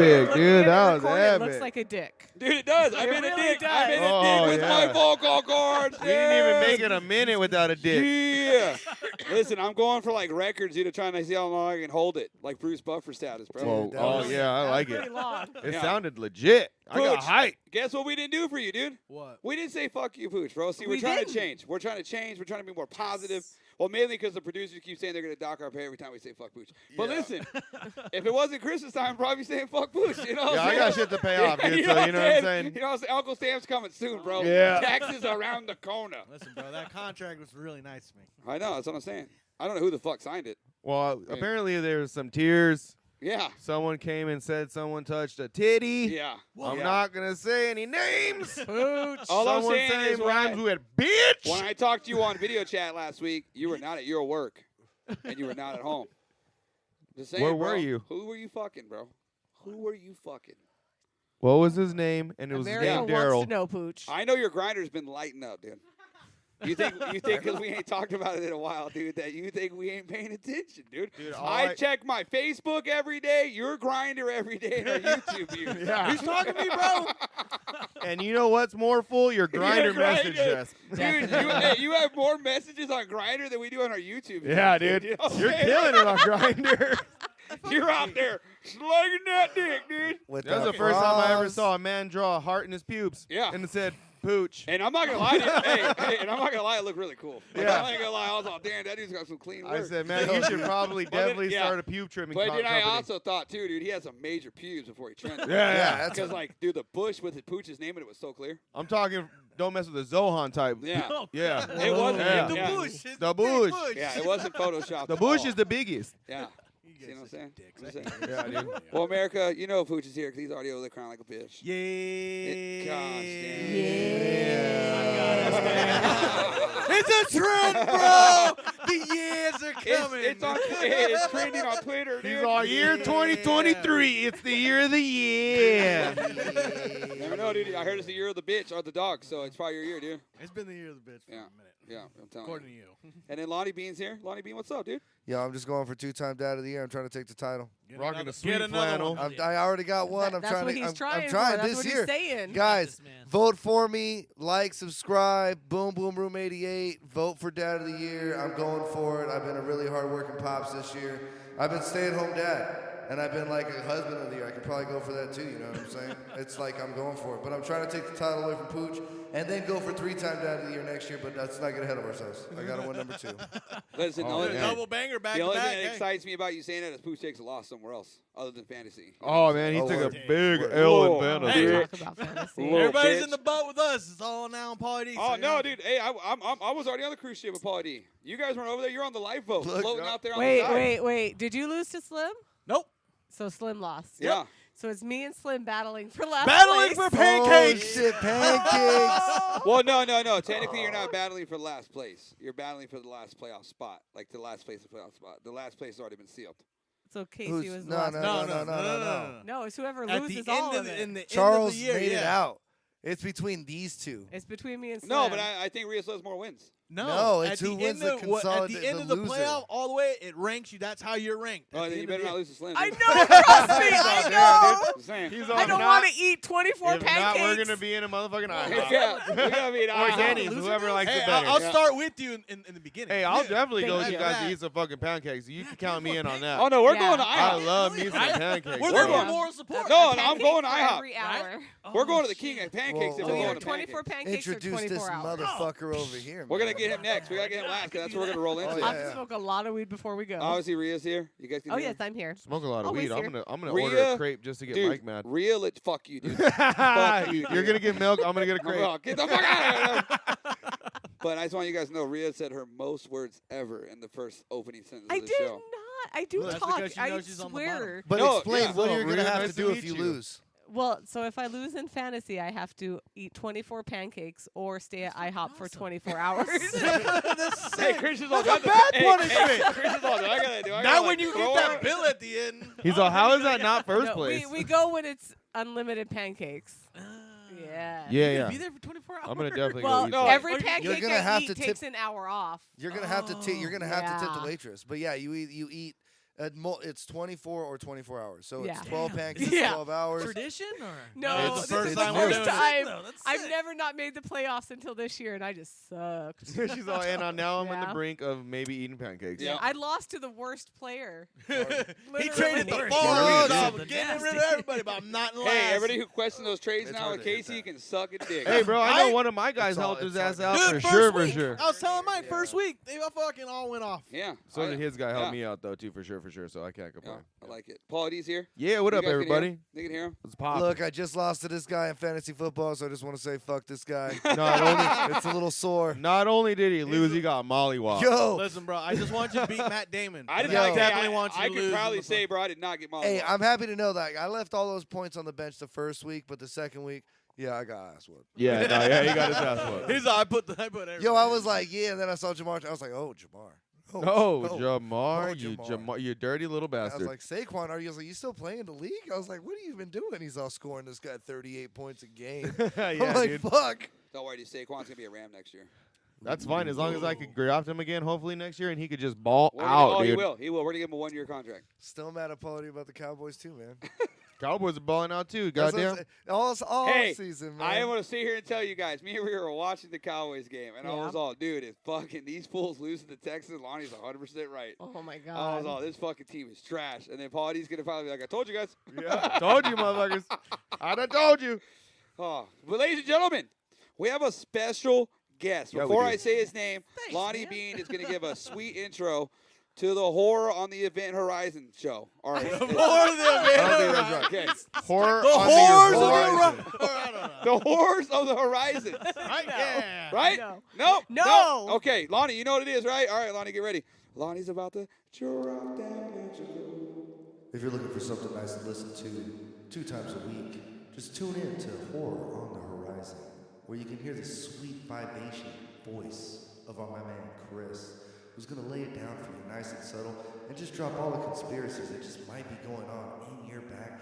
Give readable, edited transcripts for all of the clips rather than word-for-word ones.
epic, dude. That was It epic. looks like a dick. Dude, it does. I've It been really a dick. I've been does. a dick Oh, with yeah. my vocal cords. You didn't even Yes. make it a minute without a dick. Yeah. Listen, I'm going for like records, trying to see how long I can hold it, like Bruce Buffer status, bro. Whoa. that Oh, was- yeah, I That was like pretty it. long. It Yeah. sounded legit. I got Pooch. hype. Guess what we didn't do for you, dude? What? We didn't say fuck you, Pooch, bro. See, we're We trying to didn't. change. We're trying to change. We're trying to be more positive. Well, mainly because the producers keep saying they're going to dock our pay every time we say fuck Pooch. But Yeah. listen, if it wasn't Christmas time, I'd probably be saying fuck Pooch. You know what Yeah, I'm I saying? got shit to pay off, dude. you So know you know what I'm saying? You know what I'm saying? Uncle Sam's coming soon, bro. Yeah. Taxes around the corner. Listen, bro, that contract was really nice to me. I know. That's what I'm saying. I don't know who the fuck signed it. Well, apparently there was some tears. Yeah. Someone came and said someone touched a titty. Yeah. I'm Yeah. not gonna say any names. Pooch. All I'm Someone saying saying is rhymes when with bitch. I talked to you on video chat last week, you were not at your work, and you were not at home. Just saying, Where bro. were you? Who were you fucking, bro? Who were you fucking? What was his name? And it was America named wants Daryl. to know, Pooch. I know your grinder's been lighting up, dude. You think because we ain't talked about it in a while, dude, that you think we ain't paying attention, dude? Dude, all I check my Facebook every day, your grinder every day, and our YouTube views. Yeah. Who's talking to me, bro? And you know what's more full? Your grinder Grindr. message desk. Dude, you have more messages on Grinder than we do on our YouTube. Yeah, videos, dude. You know what I'm You're saying? killing it on grinder. You're out there slugging that dick, dude. With That was the first time I ever saw a man draw a heart in his pubes. Yeah. And it said pooch. And I'm not gonna lie to you. hey, and I'm not gonna lie, it looked really cool. Like, Yeah. I'm not gonna lie. I was like, damn, that dude's got some clean work. I said, man, you should probably Well, then- definitely yeah. start a pube trimming But dude, I company. also thought too, dude, he had some major pubes before he trimmed them. Yeah, Yeah, that's Because like, dude, the bush with the Pooch's name in it was so clear. I'm talking, don't mess with the Zohan type. Yeah. Yeah. It wasn't. Yeah. The Yeah. bush. It's The big bush. Yeah, it wasn't photoshopped. The at bush all. is the biggest. Yeah. You See what I'm guys saying? dicks. I'm saying. Yeah, dude. Well, America, you know Pooch is here because he's already over there crying like a bitch. Yeah. Gosh, damn. It's a trend, bro. The years are coming. It's trending on Twitter, dude. He's all year 2023. It's the year of the year. Never know, dude. I heard it's the year of the bitch or the dog, so it's probably your year, dude. It's been the year of the bitch for Yeah. a minute. Yeah, I'm telling According you. to you. And then Lonnie Bean's here. Lonnie Bean, what's up, dude? Yeah, I'm just going for two-time dad of the year. I'm trying to take the title. Rocking a Get sweet another flannel. one. I already got one. I'm That's trying what to. he's I'm trying trying for. That's this what year. he's saying. Guys, this man. vote for me. Like, subscribe. Boom Boom Room 88. Vote for Dad of the Year. I'm going for it. I've been a really hard-working pops this year. I've been stay-at-home dad. And I've been like a husband of the year. I could probably go for that too, you know what I'm saying? It's like I'm going for it. But I'm trying to take the title away from Pooch and then go for three-time dad of the year next year, but let's not get ahead of ourselves. I got to win number 2. Listen, the Oh, only, yeah. Double banger back the to only back. thing that hey. excites me about you saying that is Pooch takes a loss somewhere else other than fantasy. Oh, man, he Oh, took a word. big Word. L in Whoa. fantasy. Hey. Talk about fantasy. Whoa. Everybody's bitch. in the boat with us. It's all now on Pauly D. Oh so, you no, know. dude! Hey, I was already on the cruise ship with Paul D. You guys weren't over there. You're on the lifeboat, Look, floating no. out there on Wait, the side. wait. Did you lose to Slim? Nope. So Slim lost. Yeah. So it's me and Slim battling for last Battling place. for pancakes. Oh, shit, pancakes. Well, no. Technically, you're not battling for the last place. You're battling for the last playoff spot, like the last place of playoff spot. The last place has already been sealed. So Casey Who's- was no, lost. no. No, it's whoever At loses the all end of it. in the Charles end of the year, made it yeah. out. It's between these two. It's between me and Slim. No, but I think Rio still has more wins. No, it's at who the wins end the of, at consolidate- the end the of the loser. playoff, all the way, it ranks you. That's how you're ranked. Oh, At the then you end of better the not year. lose to Slim. I dude. know, trust me, I know. I'm saying. He's I on don't not- want to eat 24 If pancakes. not, we're going to be in a motherfucking IHOP. Yeah, we gotta be an Or IHOP. Denny's, Loser whoever deal? likes Hey, it better. I'll Yeah. start with you in the beginning. Hey, I'll Yeah. definitely go with Thank you you. guys Yeah. to eat some fucking pancakes. You can count me in on that. Oh no, we're Yeah. going to I IHOP. love me some pancakes. We're bro. there Yeah. for moral support. No, A no, I'm pancake going to for IHOP. every hour. We're going to the King of Pancakes Whoa, if So we're you're going to 24 pancakes. pancakes or Introduce 24 this hours. motherfucker over here. We're gonna man. get him next. We gotta get him last, 'cause that's where we're gonna roll into. Oh, I'll yeah, have yeah. to smoke a lot of weed before we go. Obviously, Ria's here. You guys can Oh, hear yes, him? I'm here. Smoke a lot of Always weed. here. I'm gonna Rhea, order a crepe just to get Dude, Mike mad. Rhea, fuck you, dude. Fuck you, You're dude. gonna get milk. I'm gonna get a crepe. Oh, get the fuck out of here. But I just want you guys to know, Rhea said her most words ever in the first opening sentence I of the did show. not. I do That's talk. because she I knows she's on the swear. But No, explain yeah. what Oh, you're going to Rhea, have nice to to do if meet you you. lose. Well, so if I lose in fantasy, I have to eat 24 pancakes or stay at IHOP for 24 hours. Hey, Christian's all That's a done. bad Hey, punishment. Hey, Christian's all done. I gotta do. I Not gotta, when like, you throw get that her. bill at the end. He's all, how is that not first No, place? we go when it's unlimited pancakes. Yeah. Yeah, You yeah. can be there for 24 hours. I'm gonna definitely Well, go eat no, some. every You're pancake gonna I have eat to takes tip- an hour off. You're going to have to tip. You're going to have to tip the Yeah. waitress. But yeah, you eat It's 24 or 24 hours. So Yeah. it's 12 Damn. pancakes, Yeah. 12 hours. Tradition or? No, It's this the first is time the we're first doing it. time. No, that's I've sick. never not made the playoffs until this year, and I just sucked. She's all in on now. I'm on the Yeah. brink of maybe eating pancakes. Yeah. I lost to the worst player. He Literally. traded the Worse. farm. Yo, He's all dude. getting rid of everybody, but I'm not in last. Hey, everybody who questions those trades It's now hard with to hit Casey, that. you can suck a dick. Hey, bro, I know Right? one of my guys It's all- helped his it's ass all out good. for Dude, sure, first for week. sure. I was telling Mike Yeah. first week they all fucking all went off. Yeah. So did his guy help yeah. me out though too, for sure, So I can't Yeah, complain. I like it. Paul D's here. Yeah, what You up, guys can hear him? everybody? You can hear him. Let's pop. Look, I just lost to this guy in fantasy football, so I just want to say fuck this guy. Not only, It's a little sore. not only did he lose, he got mollywopped. Yo, Listen, bro, I just want you to beat Matt Damon. I did Yo. not definitely want you I to can lose. proudly in the say, fuck- bro, I did not get Molly. hey, I'm happy to know that. I left all those points on the bench the first week, but the second week, yeah, I got ass whooped. Yeah, no, yeah, he got his ass whooped. He's all, I put everybody. Yo, I was like, yeah, and then I saw Jamar. I was like, oh, Jamar. Oh, oh. Jamar, Oh, you Jamar. you dirty little I was bastard. like, Saquon, are you? I was like, you still playing the league? I was like, what have you been doing? He's all scoring this guy 38 points a game. yeah, I'm like, dude. fuck. Don't worry, dude. Saquon's gonna be a Ram next year. That's fine as long as I could draft him again, hopefully next year, and he could just ball We're out, gonna, dude. he will. He will. We're gonna give him a 1-year contract. Still mad at Paulie about the Cowboys too, man. Cowboys are balling out too. That's what I'm Goddamn. saying. All Hey, season, man. I want to sit here and tell you guys. Me and we were watching the Cowboys game, and I Yeah. was all, dude, it's fucking these fools losing to Texas. Lonnie's 100% right. Oh my I was god. all, this fucking team is trash. And then Paul D's gonna finally be like, I told you guys. Yeah, told you, motherfuckers. I done told you. Oh, but ladies and gentlemen, we have a special guest. Yeah, we Before do. I say his name, Thanks, Lonnie man. Bean is going to give a sweet intro to the Horror on the Event Horizon show. All right. More than I don't think that's right. Okay. Horror The on horrors of the the horizon. horizon. The Horrors of the Horizon. Right? Yeah. Right? No. No. No. Okay, Lonnie, you know what it is, right? All right, Lonnie, get ready. Lonnie's about to drop that magical. If you're looking for something nice to listen to 2 times a week, just tune in to Horror on the Horizon, where you can hear the sweet vibration voice of our my man Chris, who's going to lay it down for you nice and subtle and just drop all the conspiracies that just might be going on in your backyard.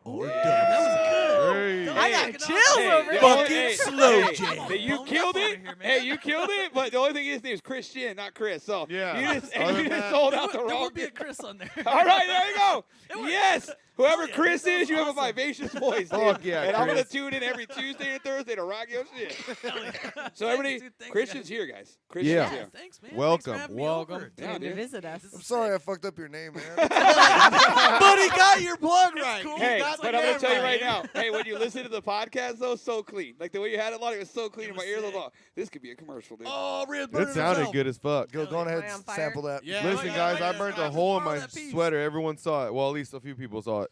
Ooh, damn, that was good. Hey. I got Hey, chills Hey, over the here. only- Fucking hey, slow hey, jam. hey, you Bone killed up it. over here, man. Hey, you killed it. But the only thing is, his name is Christian, not Chris. So Yeah. you just, Other you than just that- sold out the There wrong. would be a Chris on there. All right, there you go. It was- Yes, whoever Oh, yeah, Chris that was is, you have a awesome. vivacious voice, dude. Fuck yeah, and I'm gonna Chris. tune in every Tuesday and Thursday to rock your shit. Hell yeah. So everybody, Thanks, dude. Thanks, Christian's guys. here, guys. Christian's Yeah. here. Yeah, thanks, man. Welcome. Thanks for having me Welcome. over. Yeah, Came to dude. visit us. This I'm is sorry I sick. fucked up your name, man. But he got your plug right. cool. He Hey, got but the I'm gonna name tell you right right. now. Hey, when you listen to the podcast, though, so clean. Like the way you had it, Lonnie, it was so clean It in my was ears. I was sick. like, this could be a commercial, dude. Oh, Rib It Burner sounded himself. good as fuck. Go on ahead Am I on and fire? sample that. Yeah, Listen, wait, guys, wait, I burnt a just hole in borrow my that piece. sweater. Everyone saw it. Well, at least a few people saw it.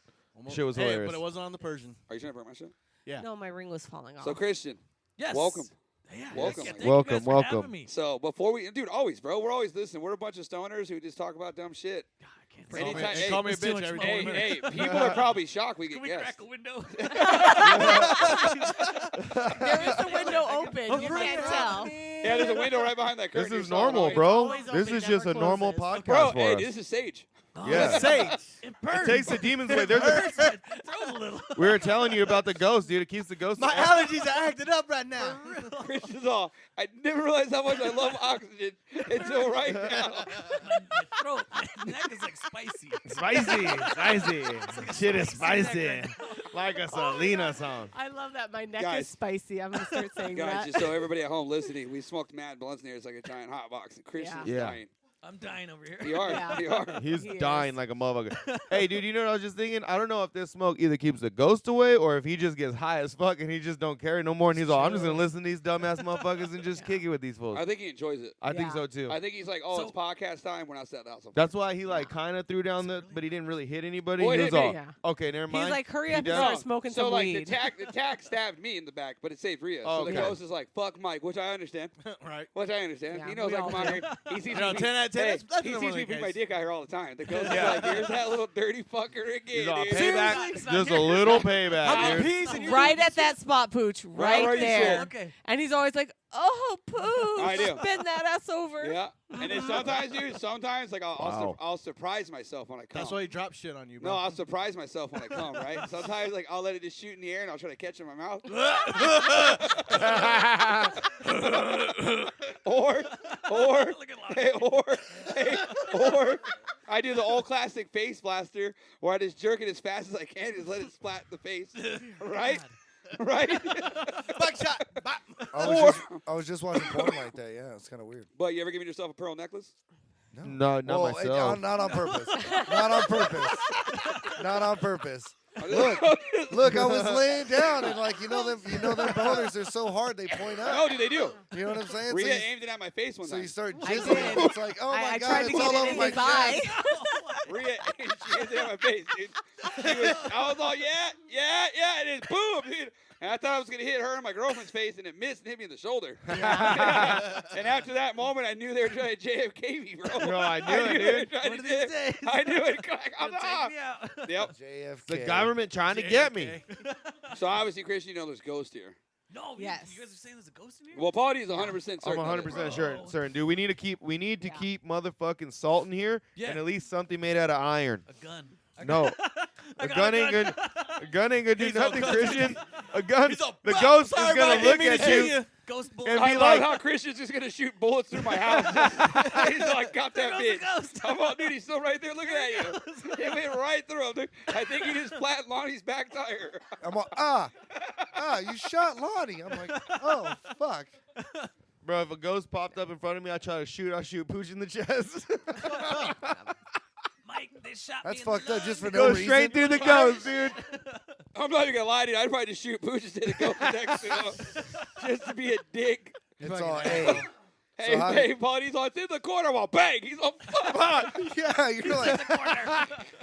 Shit was Hey, hilarious. but it wasn't on the Persian. Are you trying to burn my shit? Yeah. No, my ring was falling off. So Christian, Yes. welcome. Yeah, Welcome. Thank you Welcome, guys for welcome. having me. So before we, dude, always, bro, we're always listening. We're a bunch of stoners who just talk about dumb shit. God, I can't Anytime- say that. hey, Call me a it's too bitch much every smoke. 20 Hey, minutes. hey, people are probably shocked we Can get we guests. crack a window? There is a window open. You Bring can't it tell. on, Yeah, there's a window right behind that This curtain. is You're solid, normal, always. bro. always This open, is just a never normal closes. podcast Bro, for hey, us. this is Sage. Yeah. Sage. It It burns. takes the demons away. There's a, Burns my throat a little. we were telling you about the ghost, dude. It keeps the ghost. My allergies are acting up right now. Christian's all. I never realized how much I love oxygen until right now. My throat, my neck is like spicy. Spicy, spicy. Shit is spicy. Like a Selena song. I love that. My neck Guys. is spicy. I'm gonna start saying Guys, that. just so everybody at home listening, we smoked mad blunts in here. It's like a giant hot box. And Christian's Yeah. dying. I'm dying over here. You are. Yeah. You are. He's He dying is. like a motherfucker. Hey, dude, you know what I was just thinking? I don't know if this smoke either keeps the ghost away or if he just gets high as fuck and he just don't care no more. And he's all, I'm just gonna listen to these dumbass motherfuckers and just kick it with these fools. I think he enjoys it. I think Yeah. so too. I think he's like, oh, So- it's podcast time. We're not setting out. That's why he like kind of threw down the, but he didn't really hit anybody. Boy, he was hit me. all, Yeah. okay, never mind. He's like, hurry He up and does. start smoking so some like weed. the tack stabbed me in the back, but it saved Rhea. Oh, So the okay. ghost is like, fuck Mike, which I understand. Right. Which I understand. Yeah, He knows we I all come out do. here. He sees You know, me. 10 out of 10. Hey, That's he one sees of me the bring my guys. dick out here all the time. The ghost Yeah. is like, here's that little dirty fucker again, He's all, dude. payback. Seriously? Just a little How payback, many dude. peas and you're right doing at that spot, Pooch. Right Right where you there. sit. Okay. And he's always like, oh, Pooch. I do. Bend that ass over. Yeah. And then sometimes, dude, sometimes like Wow. I'll surprise myself when I come. That's why he dropped shit on you, No, bro. I'll surprise myself when I come, right? Sometimes like I'll let it just shoot in the air and I'll try to catch it in my mouth. or Look at Lonnie. hey, or I do the old classic face blaster where I just jerk it as fast as I can, just let it splat the face. Right? Right? Buckshot. I was just watching porn like that. Yeah, it's kind of weird. But you ever given yourself a pearl necklace? No, not Well, myself. not on purpose. Not on purpose. Not on purpose. Look, I was laying down and like them boners. They're so hard they point out. No, dude, they do. You know what I'm saying? Rita aimed it at my face one So time. you start I jizzing. did. It's like, oh my I god, tried to it's get all it over in my his eye. chest. Rita, she aimed it at my face, dude. I was all, yeah, and then boom, dude. And I thought I was going to hit her and my girlfriend's face, and it missed and hit me in the shoulder. And after that moment, I knew they were trying to JFK me, bro. Bro, I knew it, dude. I knew it. I knew it. I'm Take me out. Yep. JFK. The government trying to get me. So obviously, Christian, you know there's ghosts here. No, Yes. you guys are saying there's a ghost in here? Well, Paulie is 100% certain. I'm of it. 100% Bro. certain, dude. We need to Yeah. keep motherfucking salt in here, Yeah. and at least something made out of iron. A gun. No, I a got gun a ain't good. A gun ain't gonna do He's all nothing, ghost. Christian. A gun. He's all, The "Bah, ghost is sorry, gonna bud, look didn't mean at to shoot you. Ghost bullet. And I be love like- how Christian's just going to shoot bullets through my house. He's like, got that There bitch. goes the ghost. I'm all, dude, he's still right there looking at you. It went right through him, dude. I think he just flattened Lonnie's back tire. I'm all, you shot Lonnie. I'm like, oh fuck. Bro, if a ghost popped up in front of me, I try to shoot. I shoot Pooch in the chest. Mike, they shot That's me in fucked the up just for lung. no Go reason. straight through the ghost, dude. I'm not even going to lie to you. I'd probably just shoot Pooch instead of go next to him. Just to be a dick. It's all A. Hey, how hey, Paul, he's on, it's in the corner. I'm all, bang. He's on, fuck. Yeah, you're like,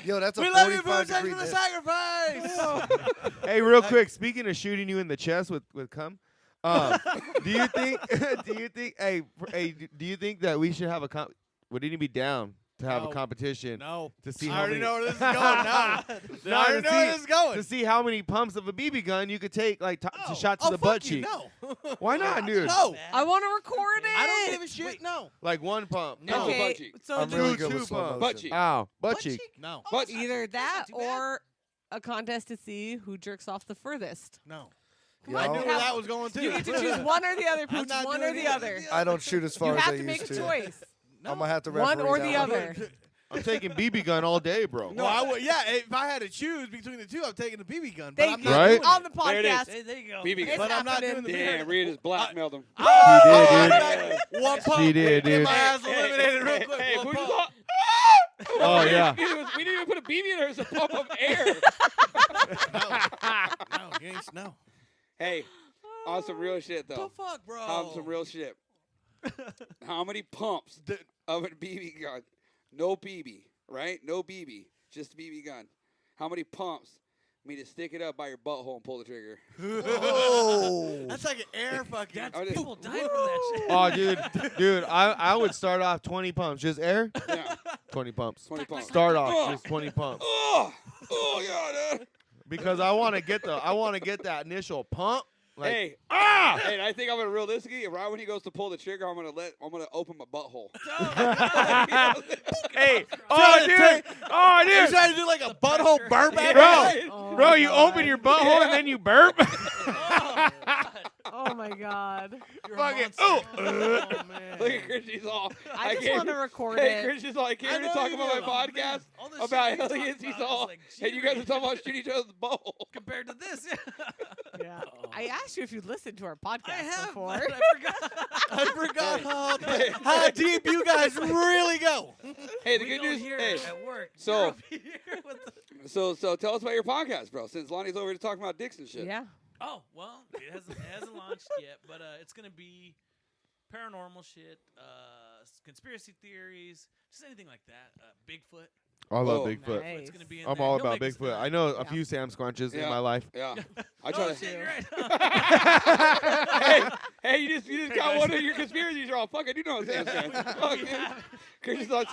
yo, that's a We love you, 45 Boots. Thanks degree for the dish. sacrifice. Hey, real quick. Speaking of shooting you in the chest with cum, do you think? Do you think that we should have a would anybody be down to have a No. competition No. to see I how already many? know where this is going. No. I No, already to know where see- this is going. To see how many pumps of a BB gun you could take, like to shot to the fuck butt you, cheek. No. Why not, dude? No. I want to record it. I don't give a shit. No. Like one pump. No. No. Okay, Butt cheek. so I'm do really Two good with slow pumps. Butt motion. cheek. Ow, butt cheek. No. But either that not too bad. or a contest to see who jerks off the furthest. No. Yo, I knew where Have- that was going too. You get to choose one or the other, I'm Pooch. not One doing or the either. other. I don't shoot as far You as have I to make used a to. choice. I'm gonna have to One referee or that the one. other. I'm taking BB gun all day, bro. No, I would. Yeah, if I had to choose between the two, I'm taking the BB gun. But Thank I'm you. not Right? doing On it. the There it is. podcast. Hey, there you go. BB gun. It's But I'm not happening. doing the Damn, Rita just blackmailed him. She did, dude. One pump. She did, Get dude. my ass eliminated real quick. Hey, One Pooch is pump. all, Oh, yeah. We didn't even put a BB in her. It's a pump of air. No, Gaines, no. Hey, on some real shit, The though. fuck, bro? On some real shit. How many pumps of a BB gun? No BB, right? No BB. Just BB gun. How many pumps? Me to stick it up by your butthole and pull the trigger. Oh. That's like an air fucking. I just- People die from that shit. Oh, dude, I would start off 20 pumps, just air, Yeah, 20 pumps. 20 pumps. Start off Oh. just 20 pumps Oh, yeah, dude. because I want to get that initial pump. Like, Hey, hey, I think I'm gonna realistically, right when he goes to pull the trigger, I'm gonna open my butthole. hey, oh dude, You're trying to do like a butthole burp Yeah. at bro, Oh bro, my you God. open your butthole and then you burp. Oh my God. Fucking, oh, ooh. man. Look at Christian's all. I just can't- want to record Hey, it. Christian's all. I came I here to know talk you about do. my podcast All this about shit we talk aliens. He's about is all. like And you guys are G-rated talking about shooting each other's butthole. compared to this. Yeah. I asked you if you listened to our podcast I have, before. but I forgot how deep you guys really go. Hey, the We good don't news. hear Hey, it at work. so- You're up here with the- so tell us about your podcast, bro. Since Lonnie's over here to talk about dicks and shit. Yeah. Oh well, it hasn't launched yet, but it's gonna be paranormal shit, conspiracy theories, just anything like that. Bigfoot. I love Oh. Bigfoot. Nice. It's gonna be in I'm there. all He'll about make us Bigfoot. nut. I know a Yeah. few Sam Squanches in Yeah. my life. Yeah. I Oh, try to. shit, you're right. hey, you just got one of your conspiracies wrong. Fuck, I do know Sam Squanch. Fuck, dude. Christian's all,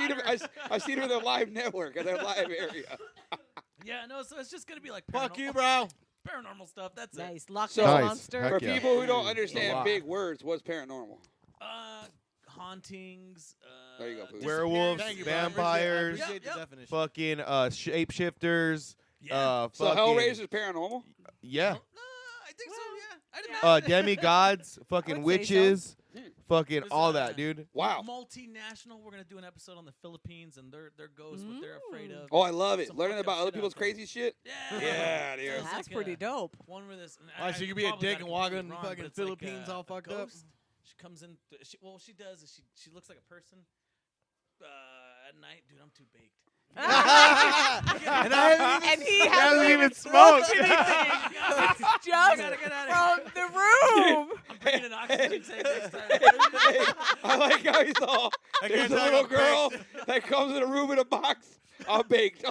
I've seen her in their live network, in their live area. Yeah, no. So it's just gonna be like Fuck you, paranormal- bro. Paranormal stuff. That's it. Nice. Loch So- Ness Nice. Monster. Heck For yeah. people who don't A understand lot. big words, what's paranormal? Hauntings. There you go, Pooh. Werewolves, Thank you, bro. I appreciate- vampires, I appreciate Yep, the yep. definition. fucking shapeshifters. Yeah. So fucking, Hellraiser's paranormal? Yeah. No, I think so. Yeah. I didn't know. Demigods, fucking would say so. witches, fucking There's, all that, dude. Wow. Multinational. We're gonna do an episode on the Philippines and their ghosts, what they're afraid of. Oh, I love it. Some Learning fucked about up other shit people's out there. crazy shit. Yeah. Yeah, dude. It's That's like pretty dope. One where this. So you could be a probably dick got and it walk completely in wrong, fucking but it's like, Philippines all a fucked up? ghost. She comes in. What she does is she looks like a person. At night, dude, I'm too baked. And I haven't And he Hasn't hasn't even smoked. It's just gotta get out of from the room. I'm bringing an oxygen tank next time. Hey, I like how he's all. I There's can't a tell little I'm girl baked. that comes in a room in a box. I'm baked. I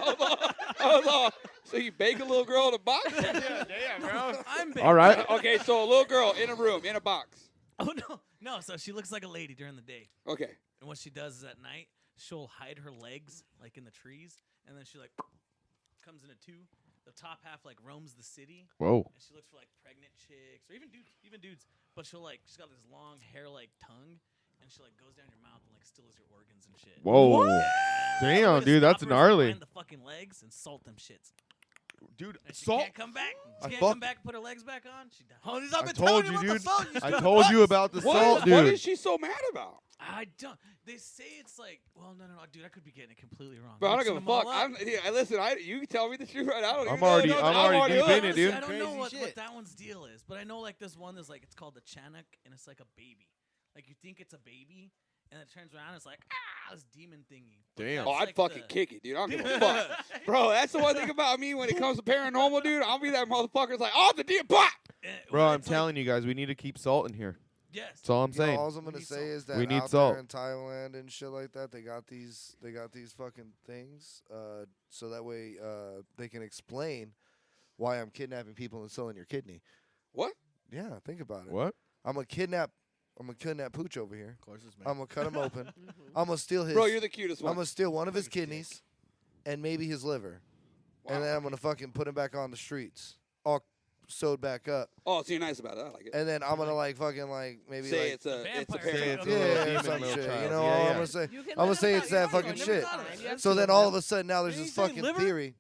was all, so you bake a little girl in a box? Damn, bro. I'm baked. All right. Okay, so a little girl in a room in a box. Oh no. So she looks like a lady during the day, Okay. and what she does is at night she'll hide her legs like in the trees, and then she like comes into two. The top half like roams the city, Whoa. and she looks for like pregnant chicks or even dudes. But she's got this long hair like tongue, and she like goes down your mouth and like steals your organs and shit. Whoa. Yeah. Damn, Way to dude, that's stop her is gnarly. Find the fucking legs and salt them shits. Dude, And she salt. can't come back. I She can't fuck- come back. Put her legs back on. She dies. Homies, I've I been told telling you, about the dude. salt. You I still told you nuts. about the What, salt, what dude. is she so mad about? I don't. They say it's like. Well, no, dude. I could be getting it completely wrong. Bro, I don't Mixing give a them all fuck. up. Listen, you can tell me the truth right. I don't I'm even already- know. I'm already deep in it, Honestly, dude. I don't know Crazy what shit. that one's deal is, but I know like this one is like it's called the Chanak, and it's like a baby. Like you think it's a baby, and it turns around, it's like this demon thingy. But Damn. that's Oh, I'd like fucking the- kick it, dude. I don't give a fuck. Bro, that's the one thing about me when it comes to paranormal, dude. I'll be that motherfucker's like, oh, the demon, pop! Bro, I'm telling you guys, we need to keep salt in here. Yes. That's all I'm You know, saying. all I'm We gonna need say salt. is that We need out salt. there in Thailand and shit like that, they got these fucking things, so that way they can explain why I'm kidnapping people and selling your kidney. What? Yeah, think about it. What? I'm gonna kidnap Pooch over here. Of course, it's I'm gonna cut him open. I'm gonna steal his. Bro, you're the cutest I'm one. gonna steal one of his kidneys, and maybe his liver, and then I'm gonna fucking put him back on the streets, all sewed back up, Oh, so you're nice about it. I like it. and then I'm gonna like fucking like maybe Say like it's a vampire. paranormal. Say it's a yeah, little or demon some little shit. child. You know, Yeah, I'm yeah. gonna say. You can I'm gonna let say him it's know. that You fucking never shit. thought of it. You have So to then know all that. of a sudden now there's Did he this say fucking liver? theory.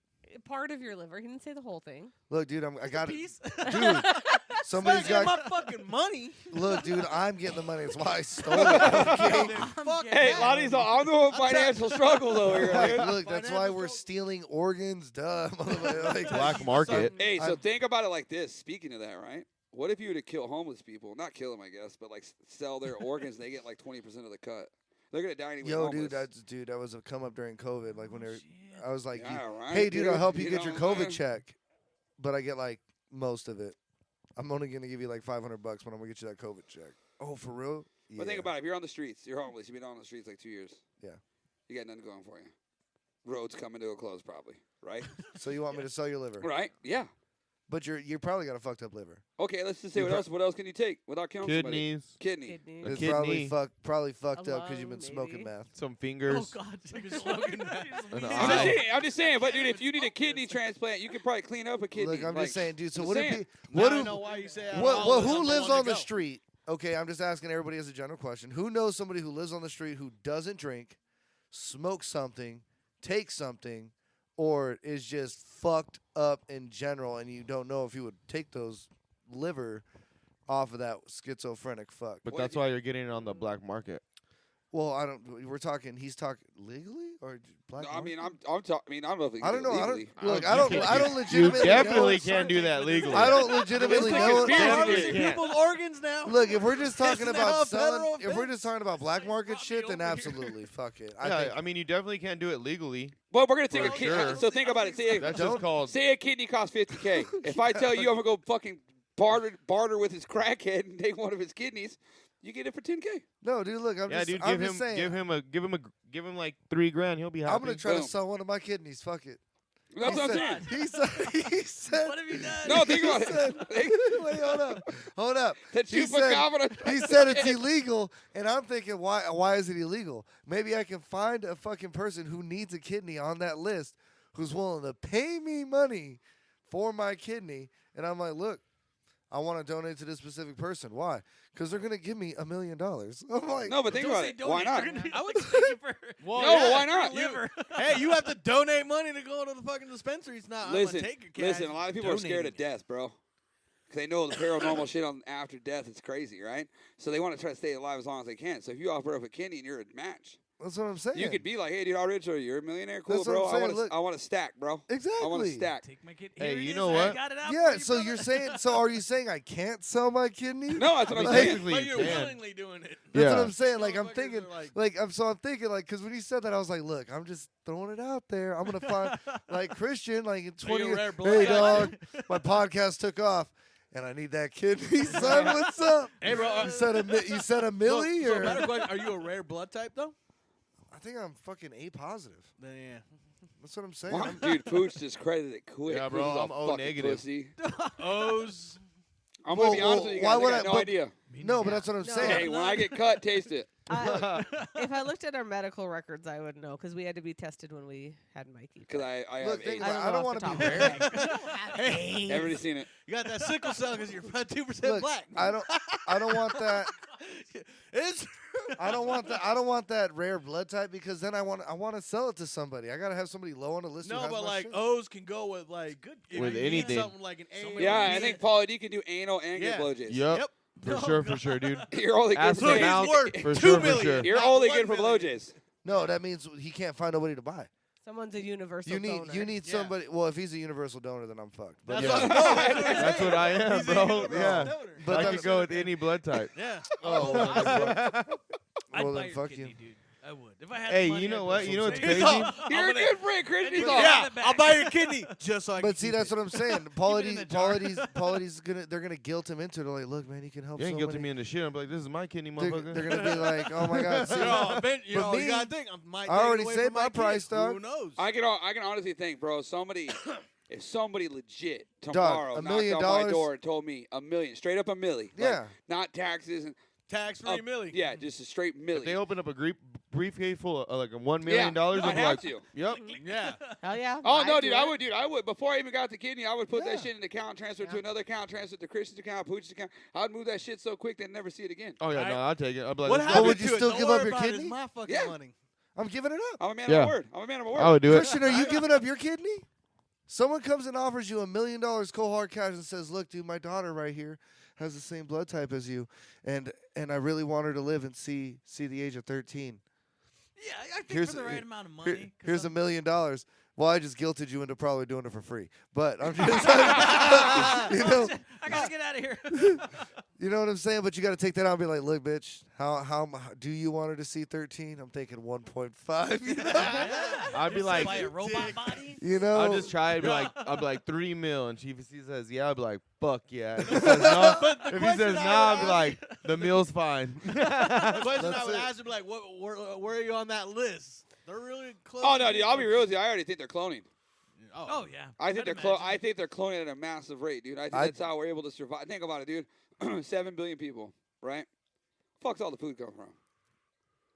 Part of your liver. He didn't say the whole thing. Look, dude, I got it. Piece. Dude, somebody's Get got. my fucking money. Look, dude, I'm getting the money. That's why I stole it. Okay? Fuck Hey, that. Lonnie's all, I'm doing financial struggles over here, Like, dude. look, that's why Financial we're struggle. stealing organs. Duh. Like, Black market. Hey, so I'm- think about it like this. Speaking of that, right? What if you were to kill homeless people? Not kill them, I guess, but like sell their organs. They get like 20% of the cut. They're gonna die anyway. Yo, homeless. dude, that was a come up during COVID. Like when they were, Shit. I was like, Yeah, right, hey, dude, I'll help you You get your know what I'm COVID saying? check, but I get like most of it. I'm only gonna give you like $500 when I'm gonna get you that COVID check. Oh, for real? Yeah. But think about it. If you're on the streets, you're homeless. You've been on the streets like 2 years. Yeah. You got nothing going for you. Roads coming to a close, probably. Right? So you want me to sell your liver? right? Yeah. But you probably got a fucked up liver. Okay, let's just say You what pro- else. What else can you take without killing somebody? Kidneys, Kidney. Kidney. A It's kidney. probably fucked up because you've lung, been smoking maybe. meth. some Oh fingers. God. An I'm eye. just, saying, I'm just saying, but dude, if you need a kidney transplant, you could probably clean up a kidney. Look, I'm like, just saying, dude. So just what saying. if Now what I do know why you say I what, don't what know, who I'm the lives one on to the go. street? Okay, I'm just asking everybody as a general question. Who knows somebody who lives on the street who doesn't drink, smokes something, takes something, or is just fucked up in general, and you don't know if you would take those liver off of that schizophrenic fuck? But What that's if you- why you're getting it on the black market. Well, I don't. We're talking. He's talking legally or black. No, I mean, market? I'm talking. I mean, I don't know if we can I don't do it know. I don't. legally. Look, You I don't. can't- I don't You legitimately definitely know. can't do that legally. I don't legitimately It's a know. conspiracy Now theory. these are Yeah. people's organs now. Look, if we're just talking Isn't that about a federal selling, if we're offense? just talking about black market Brought shit, me then over here. absolutely, fuck it. Yeah, I mean, you definitely can't do it legally. Well, we're gonna take For a kidney. sure. So think about it. Say, That's Don't- just called. say a kidney costs $50K. If I tell you I'm gonna go fucking barter with his crackhead and take one of his kidneys, you get it for $10K. No, dude, look, I'm Yeah, just, dude, I'm give just him, saying. give him like $3,000. He'll be happy. I'm gonna try to Boom. sell one of my kidneys. Fuck it. That's what I'm saying. He said. He said. What have you done? No, think he about said, it. Wait, hold up. That He chupacabra. He said it's illegal, and I'm thinking, why is it illegal? Maybe I can find a fucking person who needs a kidney on that list, who's willing to pay me money for my kidney, and I'm like, look, I want to donate to this specific person. Why? Because they're gonna give me $1 million. I'm like, No, but think Don't about say it. Why donate. not? I would thank you for. Well, No, yeah. why not? Liver. Hey, you have to donate money to go to the fucking dispensary. It's not. Listen, I'm gonna take your cash. listen. A lot of people are scared of death, bro. because they know the paranormal shit on after death is crazy, right? So they want to try to stay alive as long as they can. So if you offer up a kidney and you're a match, That's what I'm saying. you could be like, hey, dude, how rich are you? You're a millionaire? Cool, That's what bro. I'm saying, I want to stack, bro. exactly. I want to stack. Take my kid. Hey, Here it you is, know I what? got it out for Yeah. you, So brother. you're saying? So are you saying I can't sell my kidney? No, that's what I'm But saying. technically But you you're can. willingly doing it. That's Yeah. what I'm saying. Like I'm Motherfuckers thinking, are like I'm thinking, like, because when you said that, I was like, look, I'm just throwing it out there. I'm gonna find like Christian, like in 20 you a years. rare Hey, blood dog, type? my podcast took off, and I need that kidney, son. What's up? Hey, bro. You said a milli, So or better question, are you a rare blood type though? I think I'm fucking A positive. Then yeah. That's what I'm saying. Wow, I'm- dude, Pooch just credited it quick. Yeah, bro, Pooch is a I'm O fucking negative. Pussy. O's. I'm going to be Well, honest with you why guys. I would got I- no but- idea. no, but that's what I'm No. saying. Hey, when I get cut, taste it. If I looked at our medical records, I would know because we had to be tested when we had Mikey. Because I have Look, think AIDS. about it. I know don't off want the to be top of rare. my head. Hey. Everybody's seen it. You got that sickle cell because you're 2% Look, black. I don't want that. It's I don't want that. I don't want that rare blood type because then I want to sell it to somebody. I gotta have somebody low on the list. who no, has but my like shit. O's can go with like good if With you need anything. Something like an A. Somebody- Yeah, or I B. think Paul D can do anal and Yeah. get blowjobs. Yup. Yep. For sure, dude. You're only good Ask for So him he's now. worth For 2 sure, for million. sure. You're not only 1 good for million. blowjobs. No, that means he can't find nobody to buy. Someone's a universal You need donor. you need Yeah. somebody. Well, if he's a universal donor, then I'm fucked. But That's Yeah. what, no, that's what, I'm That's saying. what I am, He's a bro. universal Yeah. donor. But I that's- could go with any blood type. Yeah. Oh, well, then fuck. I'd Well, buy then your fuck kidney, you. dude. I would. If I had Hey, the money, you know I'd what? do You know what's something. crazy? You're a good friend, Chris. He's Yeah. all, Yeah, back. I'll buy your kidney just so I can. But see, keep that's it. what I'm saying. Keep it in the jar. Paulity's gonna. They're gonna guilt him into it. They're like, look, man, you can help. You ain't so guilting me many. into shit. I'm like, this is my kidney, They're, motherfucker. they're gonna be like, oh my god. See, You know, you But know, me, you gotta think. I might I take it already away said from my kid. price, dog. Who knows? I can honestly think, bro, if somebody legit tomorrow $1 knocked million on my door and told me $1 million, straight up $1 million. like, Yeah. not taxes and Tax-free milli. yeah, just a straight If they million. open up a briefcase full of like $1 Yeah, million, I'd I'd be have like, to. yep. Yeah. Hell yeah. Oh I'd no, do dude, it. I would. Before I even got the kidney, I would put Yeah. that shit in an account, transfer it to Yeah. another account, transfer it to Christian's account, Pooch's account. I'd move that shit so quick they'd never see it again. Oh, yeah, Alright. no, I'll take it. I'll be like, What let's go. happened would you to still it? Don't give up worry your about it. kidney? It's my fucking Yeah. money. I'm giving it up. I'm a man Yeah. of my word. I'm a man of my word. I would do it. Christian, are you giving up your kidney? Someone comes and offers you $1 million cold hard cash and says, "Look, dude, my daughter right here has the same blood type as you, and I really want her to live and see the age of 13. Yeah, I think Here's for the a- right amount of money. Here, 'cause here's $1 I'm- million. Well, I just guilted you into probably doing it for free, but I'm just, you know, I gotta get out of here. you know what I'm saying. But you got to take that out and be like, look, bitch, how do you want her to see 13? I'm thinking 1.5. You know, I'd be like, Buy a robot body. you know? I'll just try it. I'll be like 3 mil, and if he says yeah, I'll be like, fuck yeah. If he says no, if he says nah, I'll be like, the meal's fine. The question I That's would it. ask would be like, where are you on that list? They're really close. Oh to no, me. dude, I'll be real with you. I already think they're cloning. Oh yeah. I think I'd they're imagine. I think they're cloning at a massive rate, dude. I think I- that's how we're able to survive. Think about it, dude. 7 billion people, right? Fuck's all the food come from?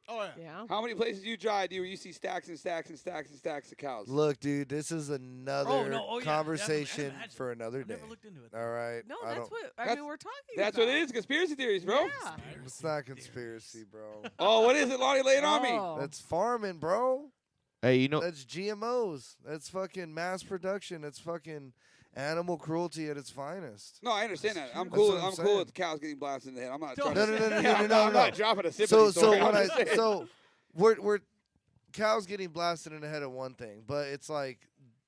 Oh yeah. Yeah. How many places you drive, dude, where you see stacks and stacks and stacks and stacks of cows? Look, dude, this is another Oh, no. Oh, yeah, conversation definitely. I imagine. for another I've day. never looked into it. All right. No, I that's don't- what I That's- mean. We're talking. That's about. what it is, conspiracy theories, bro. Yeah. It's not conspiracy, bro. Oh, what is it, Lonnie? Lay it on me. Oh. That's farming, bro. Hey, you know, That's GMOs. That's fucking mass production. That's fucking animal cruelty at its finest. No, I understand that. I'm That's cool. what I'm I'm cool saying. with cows getting blasted in the head. I'm not Don't- trying No, to. no, no, no, Yeah, no, I'm no, not- I'm no. not dropping a sympathy So story. I'm when just saying. so we're cows getting blasted in the head of one thing, but it's like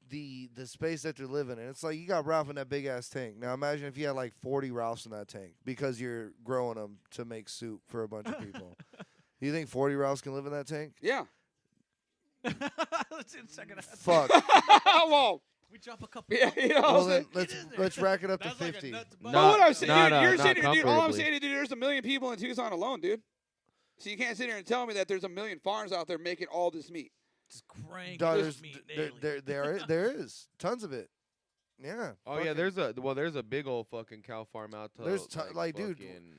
the space that they're living in. It's like you got Ralph in that big ass tank. Now imagine if you had like 40 Ralphs in that tank because you're growing them to make soup for a bunch of people. You think 40 Ralphs can live in that tank? Yeah. Let's check it out. Fuck. Whoa. We drop a couple. Yeah, you know what Well I'm then saying? let's rack it up to That's like a 50. nuts But Not- what I'm saying, not, dude, you're not sitting here, dude. All I'm comfortably. saying is, dude, there's 1 million people in Tucson alone, dude. So you can't sit here and tell me that there's 1 million farms out there making all this meat. Just crank Dog, this meat daily. there is tons of it. Yeah. oh yeah, fucking there's a big old fucking cow farm out to There's like, dude, fucking,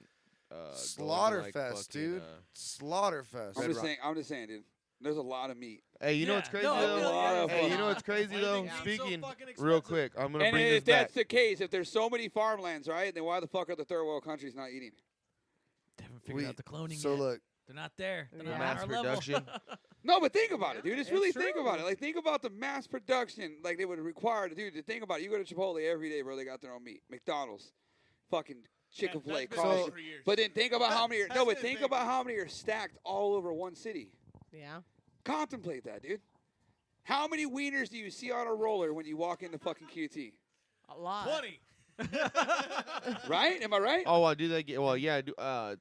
going, Slaughterfest, fucking, dude. Slaughterfest. I'm just saying, dude. There's a lot of meat. Hey, you know Yeah. what's crazy No, I though? feel yeah, Hey, yeah. you know what's crazy Why do though? they keep it so Speaking fucking real expensive? quick, I'm gonna And bring if this back. that's the case, if there's so many farmlands, right, then why the fuck are the third world countries not eating? They haven't figured We- out the cloning So yet. look, They're not there. They're Yeah. not Mass on our production. level. No, but think about it, dude. Just It's really think about true. it. Like, think about the mass production, like they would require to do. To think about it, you go to Chipotle every day, bro. They got their own meat. McDonald's. fucking Chick-fil-A, That's been Carl's. like for years. But then think about how many. That's No, but been think big about for how many are stacked all over one city. Yeah. Contemplate that, dude. How many wieners do you see on a roller when you walk into fucking QT? A lot. 20. Right? Am I right? Oh, well, do they get? Well, yeah.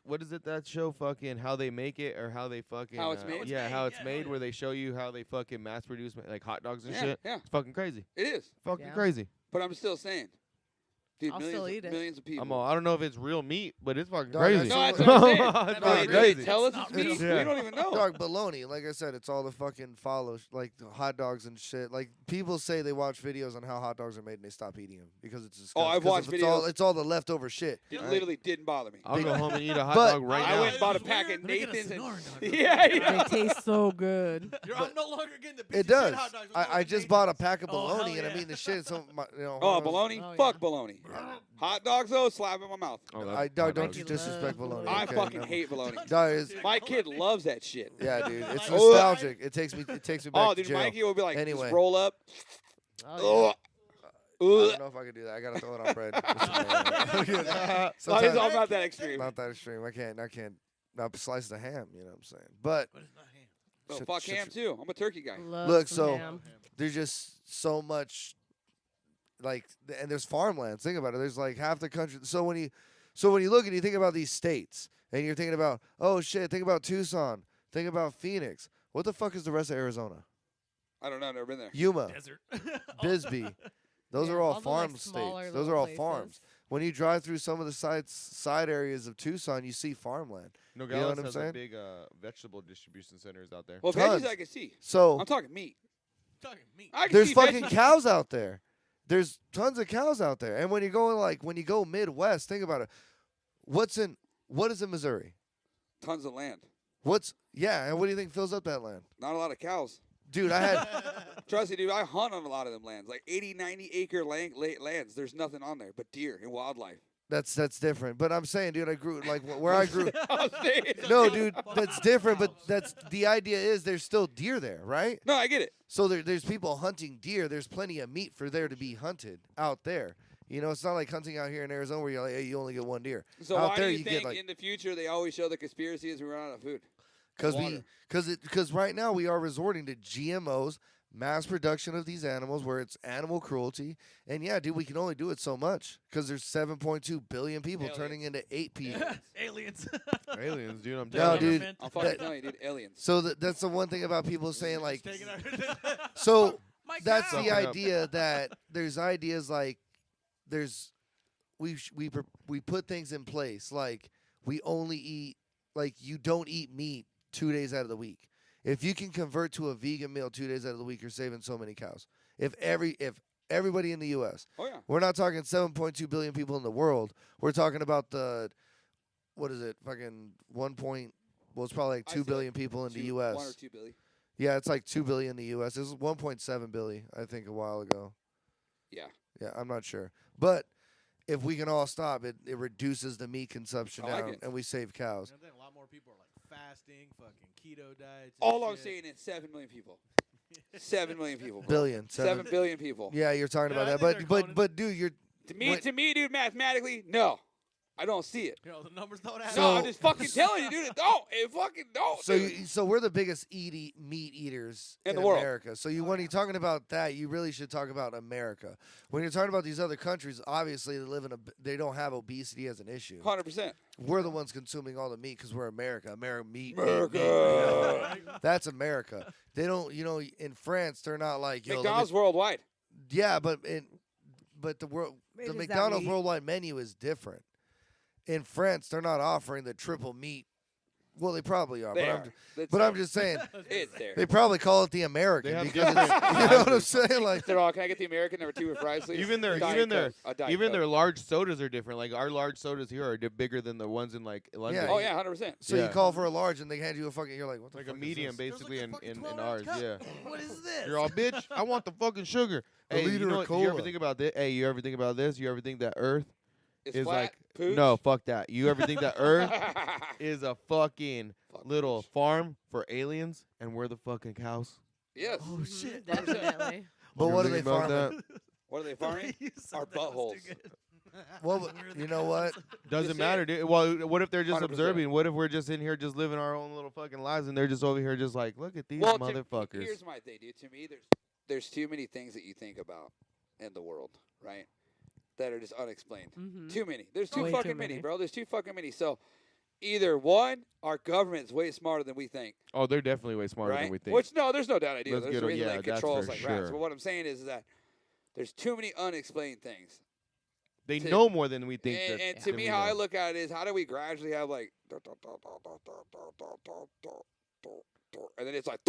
What is it that show? Fucking how they make it, or how they fucking How it's made? Yeah, how it's Yeah, made, yeah. where they show you how they fucking mass produce like hot dogs and Yeah, shit. yeah. It's fucking crazy. It is. Fucking Yeah. crazy. But I'm still saying. Dude, I'll millions, still eat it. millions of people. I don't know if it's real meat, but it's fucking Dog, crazy. I No, that's saw- what I'm saying. It's Do fucking they crazy. tell us It's it's not meat? real. We don't even know. Dog, baloney. Like I said, it's all the fucking like the hot dogs and shit. Like people say they watch videos on how hot dogs are made and they stop eating them because it's disgusting. Oh, I've 'Cause watched it's all, videos. it's all the leftover shit. It right? literally didn't bother me. I'll go home and eat a hot But dog right I now. went and bought a This is pack weird. of Let me get a Nathan's. And, Sonoran dog. yeah, yeah. They taste so good. Dude, I'm no longer getting the piece It of does. shit hot dogs. I just bought a pack of Oh, hell bologna and I'm yeah. eating the shit. So my, Oh, bologna? Oh, Fuck yeah. bologna. Hot dogs, though, slap in my mouth. Oh, I that's dog, hot don't dogs. you Mikey disrespect loves bologna. I okay, fucking never- hate bologna. Dog, it's- My kid loves that shit. yeah, dude, it's Oh. nostalgic. It takes me back Oh, to dude, jail. Mikey will be like, Anyway. just roll up. Oh, Ugh. I Ugh. don't know if I could do that. I gotta throw it on bread. No, he's Sometimes- all about that extreme. not that extreme. I can't. Not slice the ham. You know what I'm saying? But But it's not ham. Oh, shit- fuck shit- ham, too. I'm a turkey guy. love Look, some so- ham. there's just so much, like, and there's farmlands. Think about it. There's like half the country. So when you look and you think about these states, and you're thinking about, oh shit, think about Tucson, think about Phoenix. What the fuck is the rest of Arizona? I don't know. I've never been there. Yuma, Desert. Bisbee. Those Yeah, are all all the, like, farm smaller states. Those little are all places. farms. When you drive through some of the side areas of Tucson, you see farmland. Nogales You know what I'm has saying? like big vegetable distribution centers out there. Well, Tons. veggies I can see. So I'm talking meat. Talking meat. I can there's see fucking veggies. cows out there. There's tons of cows out there. And when you go Midwest, think about it. What is in Missouri? Tons of land. And what do you think fills up that land? Not a lot of cows. Dude, I had Trust me, dude. I hunt on a lot of them lands. Like 80, 90 acre lands. There's nothing on there but deer and wildlife. that's different. But I'm saying, dude, I grew like where I grew. I'm saying- No, dude, that's different. But that's the idea is there's still deer there, right? No, I get it. So there's people hunting deer. There's plenty of meat for there to be hunted out there. You know, it's not like hunting out here in Arizona where you're like, hey, you only get one deer. So Out why there do you you get, think like- in the future they always show the conspiracy is we run out of food? Because Water. right now we are resorting to GMOs, mass production of these animals, where it's animal cruelty, and yeah, dude, we can only do it so much because there's 7.2 billion people Aliens. turning into 8 people. Aliens. Aliens, dude. I'm No, telling you. dude. I'm fucking That- telling you, dude. Aliens. So that's the one thing about people saying like. Taking our- So My that's cow. the Suck it up. idea that there's ideas like there's we put things in place like we only eat like you don't eat meat 2 days out of the week. If you can convert to a vegan meal 2 days out of the week, you're saving so many cows. If everybody in the U.S. Oh yeah. We're not talking 7.2 billion people in the world. We're talking about the what is it? Fucking 1 point. Well, it's probably like I 2 said billion people in the U.S. 1 or 2 billion. Yeah, it's like 2 billion in the U.S. It was 1.7 billion, I think, a while ago. Yeah. Yeah, I'm not sure. But if we can all stop, it reduces the meat consumption I like down, it. and we save cows. You know, then a lot more people are like fasting, fucking keto diets. and All I'm shit. saying is 7 million people. 7 million people. Bro. Billion. 7 billion people. Yeah, you're talking Yeah, I about think that. they're But dude, you're To me, dude, mathematically, no. I don't see it. You know, the numbers don't add No, up. I'm just fucking telling you, dude. It don't. It fucking don't. so dude. so we're the biggest meat eaters In the world. America. So when you're talking about that, you really should talk about America. When you're talking about these other countries, obviously they don't have obesity as an issue. 100%. We're the ones consuming all the meat because we're America. Meat. America. That's America. They don't, in France, they're not like, yo, let me- McDonald's worldwide. yeah, but the Wait, the is that McDonald's meat? worldwide menu is different. In France, they're not offering the triple meat. Well, they probably are, They but are. I'm It's but there. I'm just saying It's there. they probably call it the American They have because different it's, you know what I'm sizes. saying? Like, They're all, can I get the American number 2 with fries, please? Even their Diet Coke. A Diet even Coke. their large sodas are different. Like our large sodas here are bigger than the ones in like London. Yeah. Oh, yeah, 100%. so you Yeah. call for a large and they hand you a fucking. You're like, what the Like fuck a is medium, this? basically, There's in, like a in, fucking in 12 ours. ounce Yeah. cup. What is this? You're all bitch. I want the fucking sugar. A Hey, liter you know of what? You ever cola. think about this? Hey, you ever think about this? You ever think that Earth It's is flat. like Pooch. no, fuck that. You ever think that Earth Fuck is a fucking little pooch. farm for aliens, and we're the fucking cows? Yes. Oh Mhm, shit. Definitely. But You what ever are they think about farming? that? What are they farming? You said Our that was too buttholes. good. Well, you know what? Doesn't Just matter, dude. Well, what if they're just 100%. observing? What if we're just in here just living our own little fucking lives and they're just over here just like, look at these Well, motherfuckers. here's my thing, dude. To me, there's too many things that you think about in the world, right? That are just unexplained. Mhm. Too many. There's too Way fucking too many, many. bro. There's too fucking many. So either one, our government's way smarter than we think, Oh, they're definitely way smarter right? than we think. Which no, there's no doubt I do. Let's There's get a a- reason yeah, that that's controls for like rats. sure. But what I'm saying is that there's too many unexplained things. they to- know more than we think. And, that, and to than me, we how I know. look at it is, how do we gradually have like, and then it's like,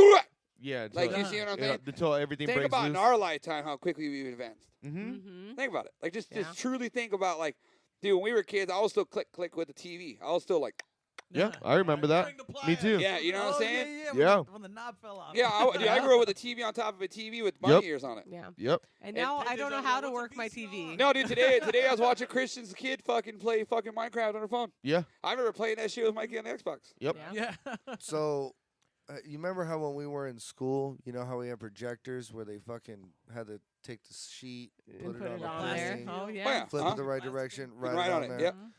Yeah, like until, you see what I'm yeah, saying? until everything Think breaks about loose. in our lifetime how quickly we've advanced. Mm-hmm. Mhm. Think about it. Like just Yeah. truly think about like, dude, when we were kids, I was still click with the TV. I was still like, Yeah, I remember that. Bring the Me pliers. too. yeah, you know what I'm Oh, saying? Yeah, Yeah. When the knob fell off. Yeah, dude, I grew up with a TV on top of a TV with bunny Yep. ears on it. Yeah. Yep. And now I don't know Pictures how of to what's a work my VCR? TV. No, dude, today I was watching Christian's kid fucking play fucking Minecraft on her phone. Yeah. I remember playing that shit with Mikey on the Xbox. Yep. Yeah. Yeah. So, you remember how when we were in school, you know how we had projectors where they fucking had to take the sheet, And put it on the there. thing, Oh, yeah. yeah. flip Uh-huh. it the right direction, Right right on on it, there. yep. Mhm.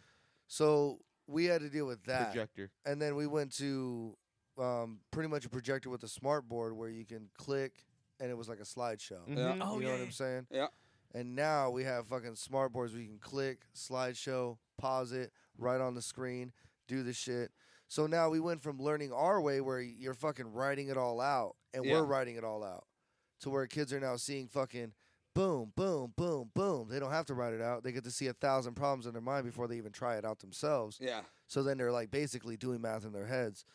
So we had to deal with that, Projector. and then we went to pretty much a projector with a smart board where you can click, and it was like a slideshow. Yeah. Mhm. Oh, You know yeah. what I'm saying? Yeah. And now we have fucking smart boards where you can click, slideshow, pause it, right on the screen, do the shit. So now we went from learning our way where you're fucking writing it all out and Yeah. we're writing it all out to where kids are now seeing fucking boom, boom, boom, boom. They don't have to write it out. They get to see 1,000 problems in their mind before they even try it out themselves. Yeah. So then they're like basically doing math in their heads.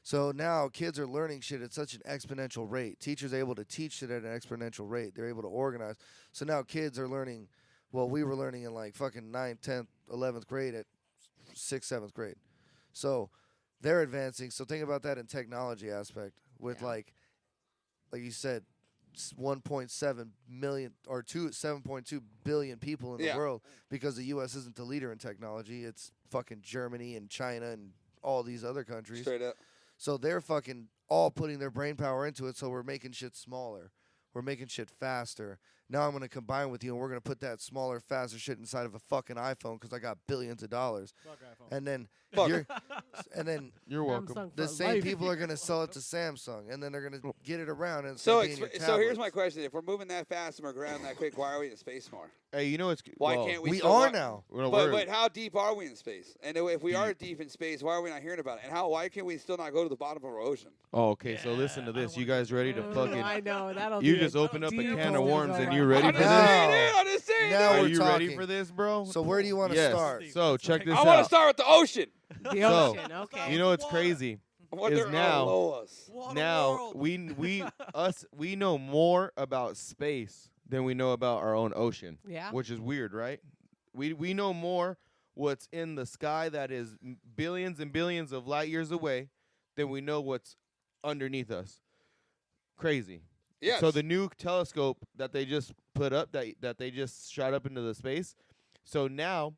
So now kids are learning shit at such an exponential rate. Teachers are able to teach shit at an exponential rate. They're able to organize. So now kids are learning, well, we were learning in like fucking 9th, 10th, 11th grade at 6th, 7th grade. So they're advancing. So think about that in technology aspect with Yeah. like you said, 1.7 million or 7.2 billion people in the Yeah. world because the U.S. isn't the leader in technology. It's fucking Germany and China and all these other countries. Straight up. So they're fucking all putting their brain power into it. So we're making shit smaller. We're making shit faster. Now I'm going to combine with you and we're going to put that smaller, faster shit inside of a fucking iPhone because I got billions of dollars. Fuck iPhone. And then Fuck. You're welcome. Samsung the for same life. people are going to sell it to Samsung and then they're going to get it around and So, start being your so here's my tablets. question: if we're moving that fast and we're grounding that quick, why are we in space more? Hey, you know it's Why well, can't we? We still are wa- now. no, But we're- how deep are we in space? And if we are deep in space, why are we not hearing about it? And why can we still not go to the bottom of our ocean? Oh, okay. So listen to Yeah, I this. You wanna- guys ready to Oh, fucking? I know that'll. You be just a opened up a deep can of hole to worms go and down. you ready I'm for just this? saying, dude. I'm just saying. Now dude. Are we're you ready talking. for this, bro? So where do you want to Yes. start? So check this I want to out. start with the ocean. The So, ocean. Okay. You know what's crazy? What Is they're now- below us. What a Now world. we know more about space than we know about our own ocean, Yeah. which is weird, right? We know more what's in the sky that is billions and billions of light years away than we know what's underneath us. Crazy. Yes. So the new telescope that they just put up, that they just shot up into the space, so now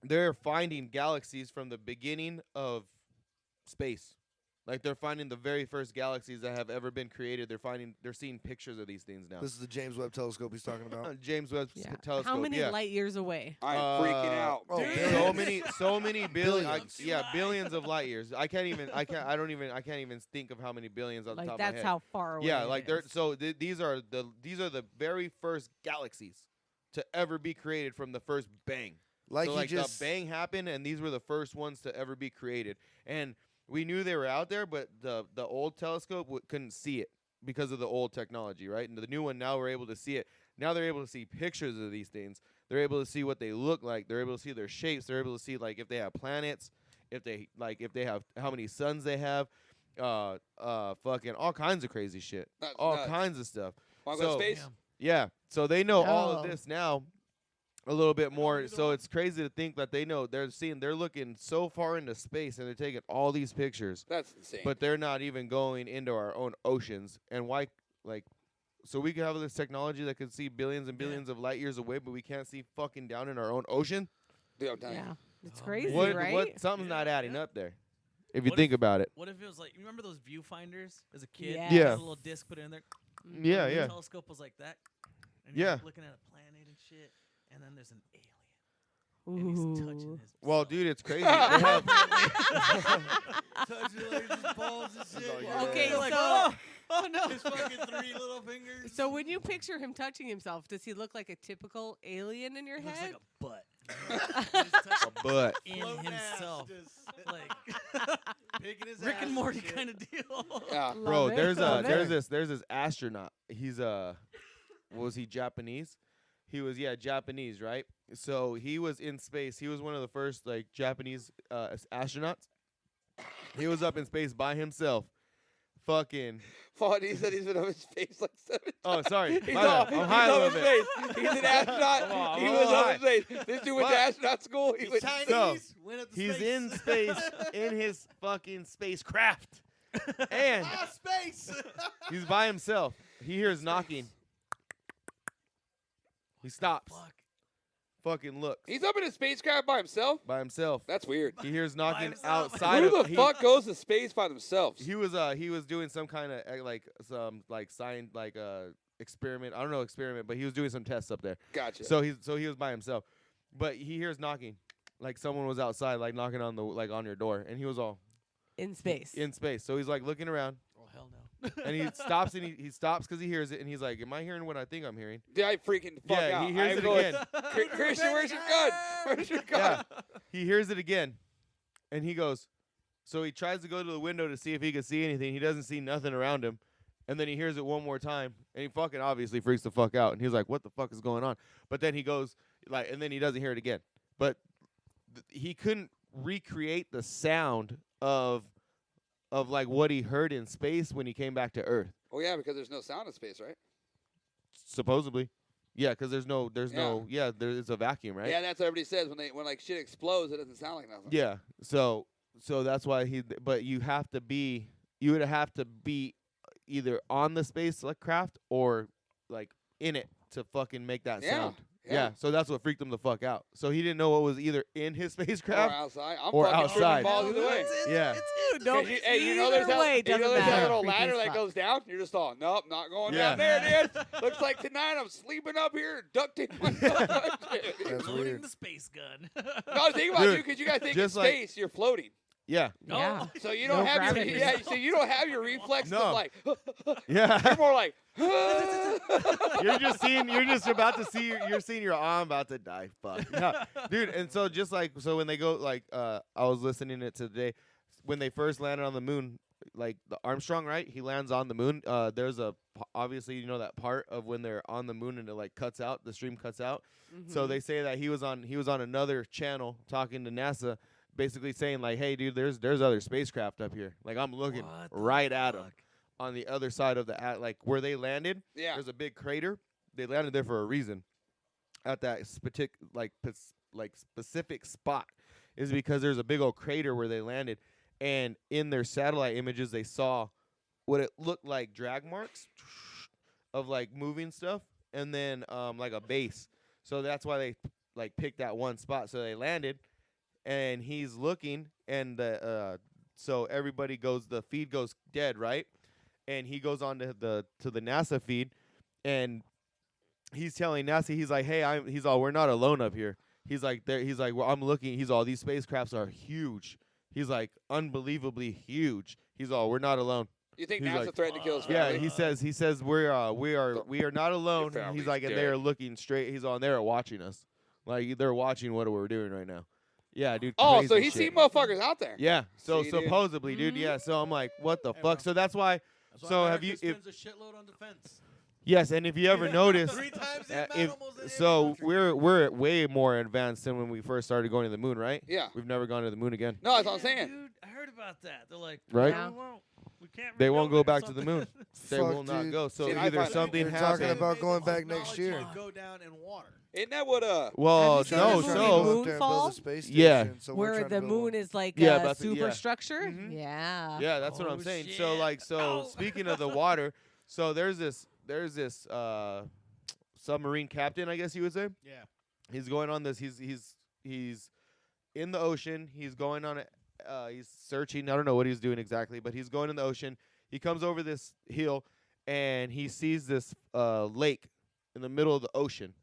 they're finding galaxies from the beginning of space. Like they're finding the very first galaxies that have ever been created. They're seeing pictures of these things now. This is the James Webb Telescope he's talking about. James Webb Yeah. telescope. How many yeah. light years away? I'm freaking out. oh, dude. billions. So many billions. Billions. Yeah, billions of light years. I can't even think of how many billions on the Like top of my that's head. how far away. Yeah, it like is. these are the very first galaxies to ever be created from the first bang. Like so you like just the bang happened, and these were the first ones to ever be created. And we knew they were out there, but the old telescope couldn't see it because of the old technology, right? And the new one, now we're able to see it. Now they're able to see pictures of these things. They're able to see what they look like. They're able to see their shapes. They're able to see like if they have planets, if they have how many suns they have, fucking all kinds of crazy shit, That's all nuts. kinds of stuff. Want to go So- to space? Yeah, so they know all of Oh. this now, a little bit more. So it's crazy to think that they know. They're looking so far into space, and they're taking all these pictures, That's insane. but they're not even going into our own oceans. And why, like, so we can have this technology that can see billions and billions of light years away, but we can't see fucking down in our own ocean. Dude, I'm telling you. Yeah. It's Oh, crazy, man. right? What? Something's not Yeah, adding yeah. up there. If you What think if- about it. What if it was like, you remember those viewfinders as a kid? Yes. Yeah. Had a little disc put in there. Yeah, The yeah. telescope was like that. And you're Yeah. like looking at a planet and shit. And then there's an alien. and he's touching Ooh. his. Well, dude, it's crazy. They have, Touching like his balls and shit. all Yeah. good. Okay, You're like, so- oh no, his fucking 3 little fingers. So when you picture him touching himself, does he look like a typical alien in your It looks head? like a butt. a butt. in Floating ass, himself, just like picking his Rick ass and Morty shit. kind of deal. Yeah. Bro, Love it, there's love it. this astronaut. He's was he Japanese? He was Japanese, right? So he was in space. He was one of the first like Japanese astronauts. He was up in space by himself. Fucking. He said he's been up in space like 7 Oh, sorry. He's My up, bad. I'm high a he's little up in bit. space. He's an astronaut. Come on, he I'm was a little up in space. This dude went to But astronaut school. He He's went Chinese. So, went up to He's space. in space in his fucking spacecraft, and space. he's by himself. He hears knocking. He stops. Fuck. Fucking looks He's up in a spacecraft by himself. by himself. That's weird. He hears knocking himself. outside Who of. the fuck goes to space by themselves? He was doing some kind of like some like science like experiment. I don't know experiment, but he was doing some tests up there. Gotcha. So he was by himself, but he hears knocking, like someone was outside, like knocking on the like on your door, and he was all In space. in space. So he's like looking around, Oh hell no. and he stops and he stops because he hears it, and he's like, "Am I hearing what I think I'm hearing?" Did I freaking fuck Yeah, out? he hears I'm it going, again. Christian, where's your gun? Where's your gun? Yeah, he hears it again, and he goes. So he tries to go to the window to see if he can see anything. He doesn't see nothing around him. And then he hears it one more time, and he fucking obviously freaks the fuck out. And he's like, "What the fuck is going on?" But then he goes like, and then he doesn't hear it again. But he couldn't recreate the sound of like what he heard in space when he came back to Earth. Oh yeah, because there's no sound in space, right? Supposedly, yeah, because there's it's a vacuum, right? Yeah, that's what everybody says when like shit explodes, it doesn't sound like nothing. Yeah. So that's why but you would have to be either on the spacecraft or like in it to fucking make that Yeah, sound. yeah. So that's what freaked him the fuck out. So he didn't know what was either in his Or spacecraft. outside. I'm or fucking outside. tripping balls either way. Yeah. Dude, no, Hey, you know there's either way that, you know doesn't there's that matter. little Freaky ladder as that fuck. goes down? You're just all, nope, not going Yeah. down there, dude. Looks like tonight I'm sleeping up here, duct tape myself. That's Loading weird. the space gun. No, think about it, Dude, dude, because you guys think in just like- space you're floating. Yeah. Yeah. So you No don't have gravity. your so you don't have your reflexes No. of like Yeah. you're more like you're just about to see you're seeing your arm about to die. Fuck. Yeah. Dude, and so just like when they go like I was listening it today when they first landed on the moon, like the Armstrong, right? He lands on the moon. There's obviously you know that part of when they're on the moon and it like cuts out, the stream cuts out. So they say that he was on another channel talking to NASA, basically saying like, "Hey, dude, there's other spacecraft up here. Like I'm looking What the right at them fuck? on the other side of like where they landed. yeah. There's a big crater. They landed there for a reason. At that specific spot is because there's a big old crater where they landed, and in their satellite images they saw what it looked like drag marks of like moving stuff, and then like a base. So that's why they like picked that one spot. So they landed, and he's looking, and so everybody goes. The feed goes dead, right? And he goes on to the NASA feed, and he's telling NASA, he's like, "Hey, we're not alone up here." He's like, "Well, I'm looking." He's all, "These spacecrafts are huge." He's like, "Unbelievably huge." He's all, "We're not alone." You think He's NASA like, threatened to kill his Yeah, family? he says we are not alone. family's He's like, and dead. they're looking straight. He's on there watching us, like they're watching what we're doing right now. Yeah, dude. Oh, crazy so he's shit. seen motherfuckers out there. Yeah, so See, dude. supposedly, dude. Yeah, so I'm like, what the Hey, fuck? bro. So that's why. That's why So have America you- if- spends a shitload on defense. Yes, and if you ever notice, 3 times the Uh, amount if, almost in every so country. we're way more advanced than when we first started going to the moon, right? Yeah. We've never gone to the moon again, No, that's what I'm Yeah, saying. Dude, I heard about that. They're like, right? Yeah. we can't. They really won't there go or back to the something." moon. They Fuck, will not dude. go. So See, I either find- something They're talking happens. about going back Technology next year. to go down in water. Isn't that what Well, Have you seen no. the They're movie trying to go So up there and build Moonfall? a space Yeah. station, so we're Where trying to the build moon one. is like Yeah, a about the- super yeah. structure. Mhm. Yeah. Yeah, that's what Oh, I'm saying. shit. So like, No. speaking of the water, so there's this submarine captain, I guess you would say. Yeah. He's going on this. He's in the ocean. He's going on it. He's searching. I don't know what he's doing exactly, but he's going in the ocean. He comes over this hill, and he sees this lake in the middle of the ocean,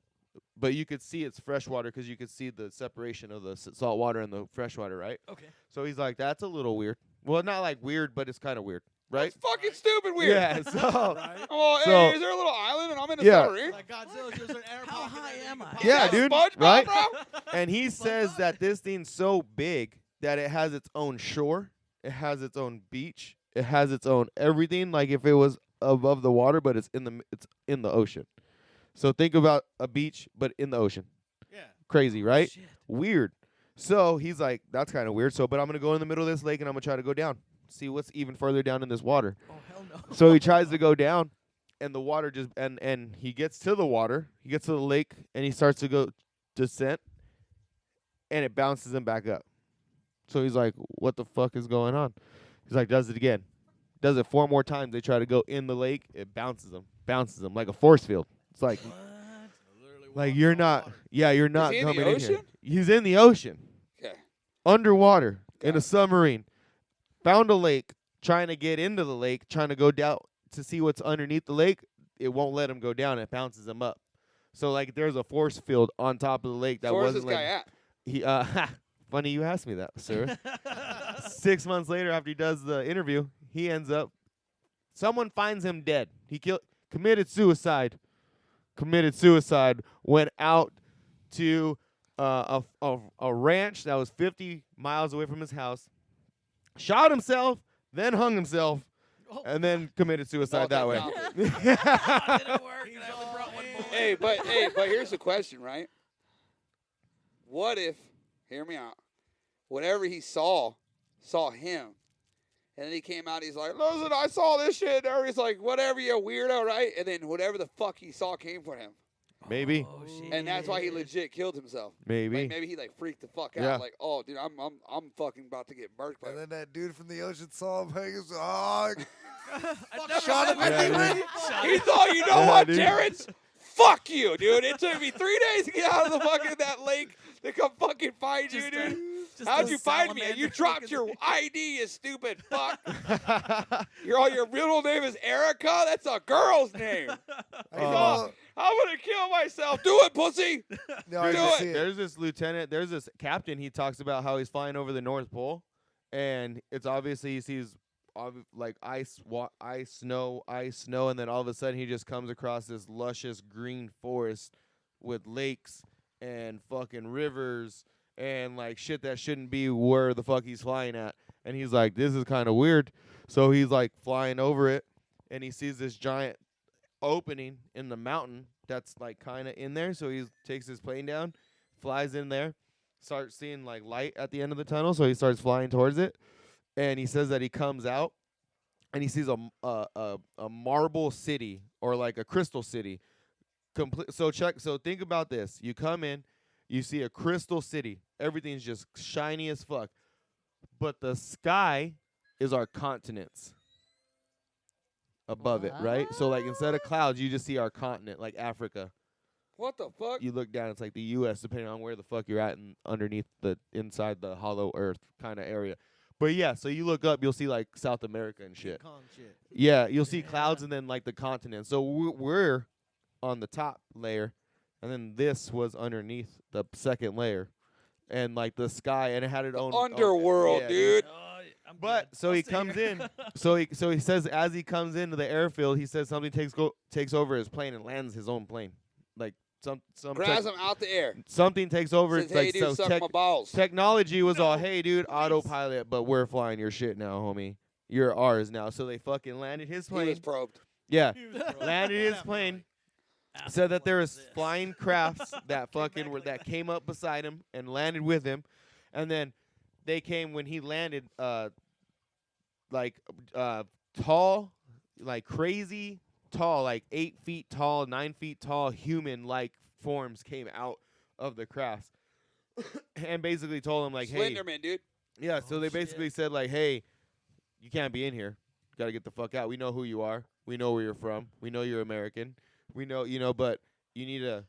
but you could see it's fresh water because you could see the separation of the salt water and the fresh water, right? Okay. So he's like, that's a little weird. Well, not like weird, but it's kind of weird, right? It's fucking stupid weird. Yeah. So Right? Oh, So- hey, is there a little island and I'm in a Yeah. submarine? Like Godzilla, there's an air How pocket high there am you can I? pop Yeah, out. dude, SpongeBob, right? bro? and he says that this thing's so big that it has its own shore, it has its own beach, it has its own everything. Like if it was above the water, but it's in the ocean. So think about a beach, but in the ocean. Yeah. Crazy, right? Shit. Weird. So he's like, that's kind of weird. So, but I'm gonna go in the middle of this lake and I'm gonna try to go down, see what's even further down in this water. Oh hell no. So he tries to go down, and the water just and he gets to the water, he gets to the lake, and he starts to go descent, and it bounces him back up. So he's like, "What the fuck is going on?" He's like, "Does it again, does it 4 more times." They try to go in the lake, it bounces them like a force field. It's like, What? Literally like walking you're on not, water. yeah, you're not he in the coming in here. ocean? He's in the ocean, Okay. underwater in Got a it. submarine. Found a lake, trying to get into the lake, trying to go down to see what's underneath the lake. It won't let him go down. It bounces him up. So like there's a force field on top of the lake that So where's wasn't this like guy at? he funny you asked me that, sir. 6 months later after he does the interview, he ends up someone finds him dead. He committed suicide. Went out to a ranch that was 50 miles away from his house. Shot himself, then hung himself, Oh. and then committed suicide that way. that's not Oh, it didn't work. He's and I only all brought one in. bullet. But here's the question, right? What if, hear me out, whatever he saw him. And then he came out, he's like, listen, I saw this shit. And he's like, whatever, you weirdo, right? And then whatever the fuck he saw came for him. Maybe. Oh, shit. And that's why he legit killed himself. Maybe. Like, maybe he like freaked the fuck out. Yeah. Like, oh, dude, I'm fucking about to get burnt. And then that dude from the ocean saw him hanging. So, oh, I never shot him said anyway. that. He thought, you know Yeah, what, dude. Terrence? Fuck you, dude. It took me 3 days to get out of the fucking that lake to come fucking find you, Just, dude. just How'd a you find me? salamander You dropped looking your thing. ID, you stupid fuck. Your middle name is Erica? That's a girl's name. I Oh. know. I'm gonna kill myself. Do it, pussy. No, I Do just it. see it. There's this lieutenant, there's this captain, he talks about how he's flying over the North Pole, and it's obviously he sees like ice, snow, and then all of a sudden he just comes across this luscious green forest with lakes and fucking rivers and like shit that shouldn't be where the fuck he's flying at. And he's like, this is kind of weird. So he's like flying over it, and he sees this giant opening in the mountain that's like kind of in there. So he takes his plane down, flies in there, starts seeing like light at the end of the tunnel. So he starts flying towards it, and he says that he comes out and he sees a marble city or like a crystal city. So think about this. You come in, you see a crystal city. Everything's just shiny as fuck. But the sky is our continents above it, right? So like instead of clouds, you just see our continent, like Africa. What the fuck? You look down, it's like the U.S. depending on where the fuck you're at and underneath the inside the hollow earth kind of area. But yeah, so you look up, you'll see like South America and shit. Con shit. Yeah, you'll see Yeah. clouds and then like the continent. So we're on the top layer, and then this was underneath the second layer, and like the sky, and it had its own Underworld, yeah, dude. Oh, I'm But good. so I'll he stay comes here. in. So he says as he comes into the airfield, he says something takes over his plane and lands his own plane. Like some Grabs him out the air. something takes over. Says, It's hey, like dude, so suck my balls. technology was all, No, hey dude, please. autopilot, but we're flying your shit now, homie. You're ours now. So they fucking landed his He was plane. probed. Yeah, He was broke. landed his Definitely. plane. Ask Said him that there what was this. flying crafts that fucking back were later. that came up beside him and landed with him, and then they came when he landed, tall, like crazy tall, like 8 feet tall, 9 feet tall, human like forms came out of the crafts, and basically told him like, hey, Slenderman, dude. yeah. So Oh, they shit. basically said like, hey, you can't be in here. You gotta get the fuck out. We know who you are. We know where you're from. We know you're American. We know, but you need to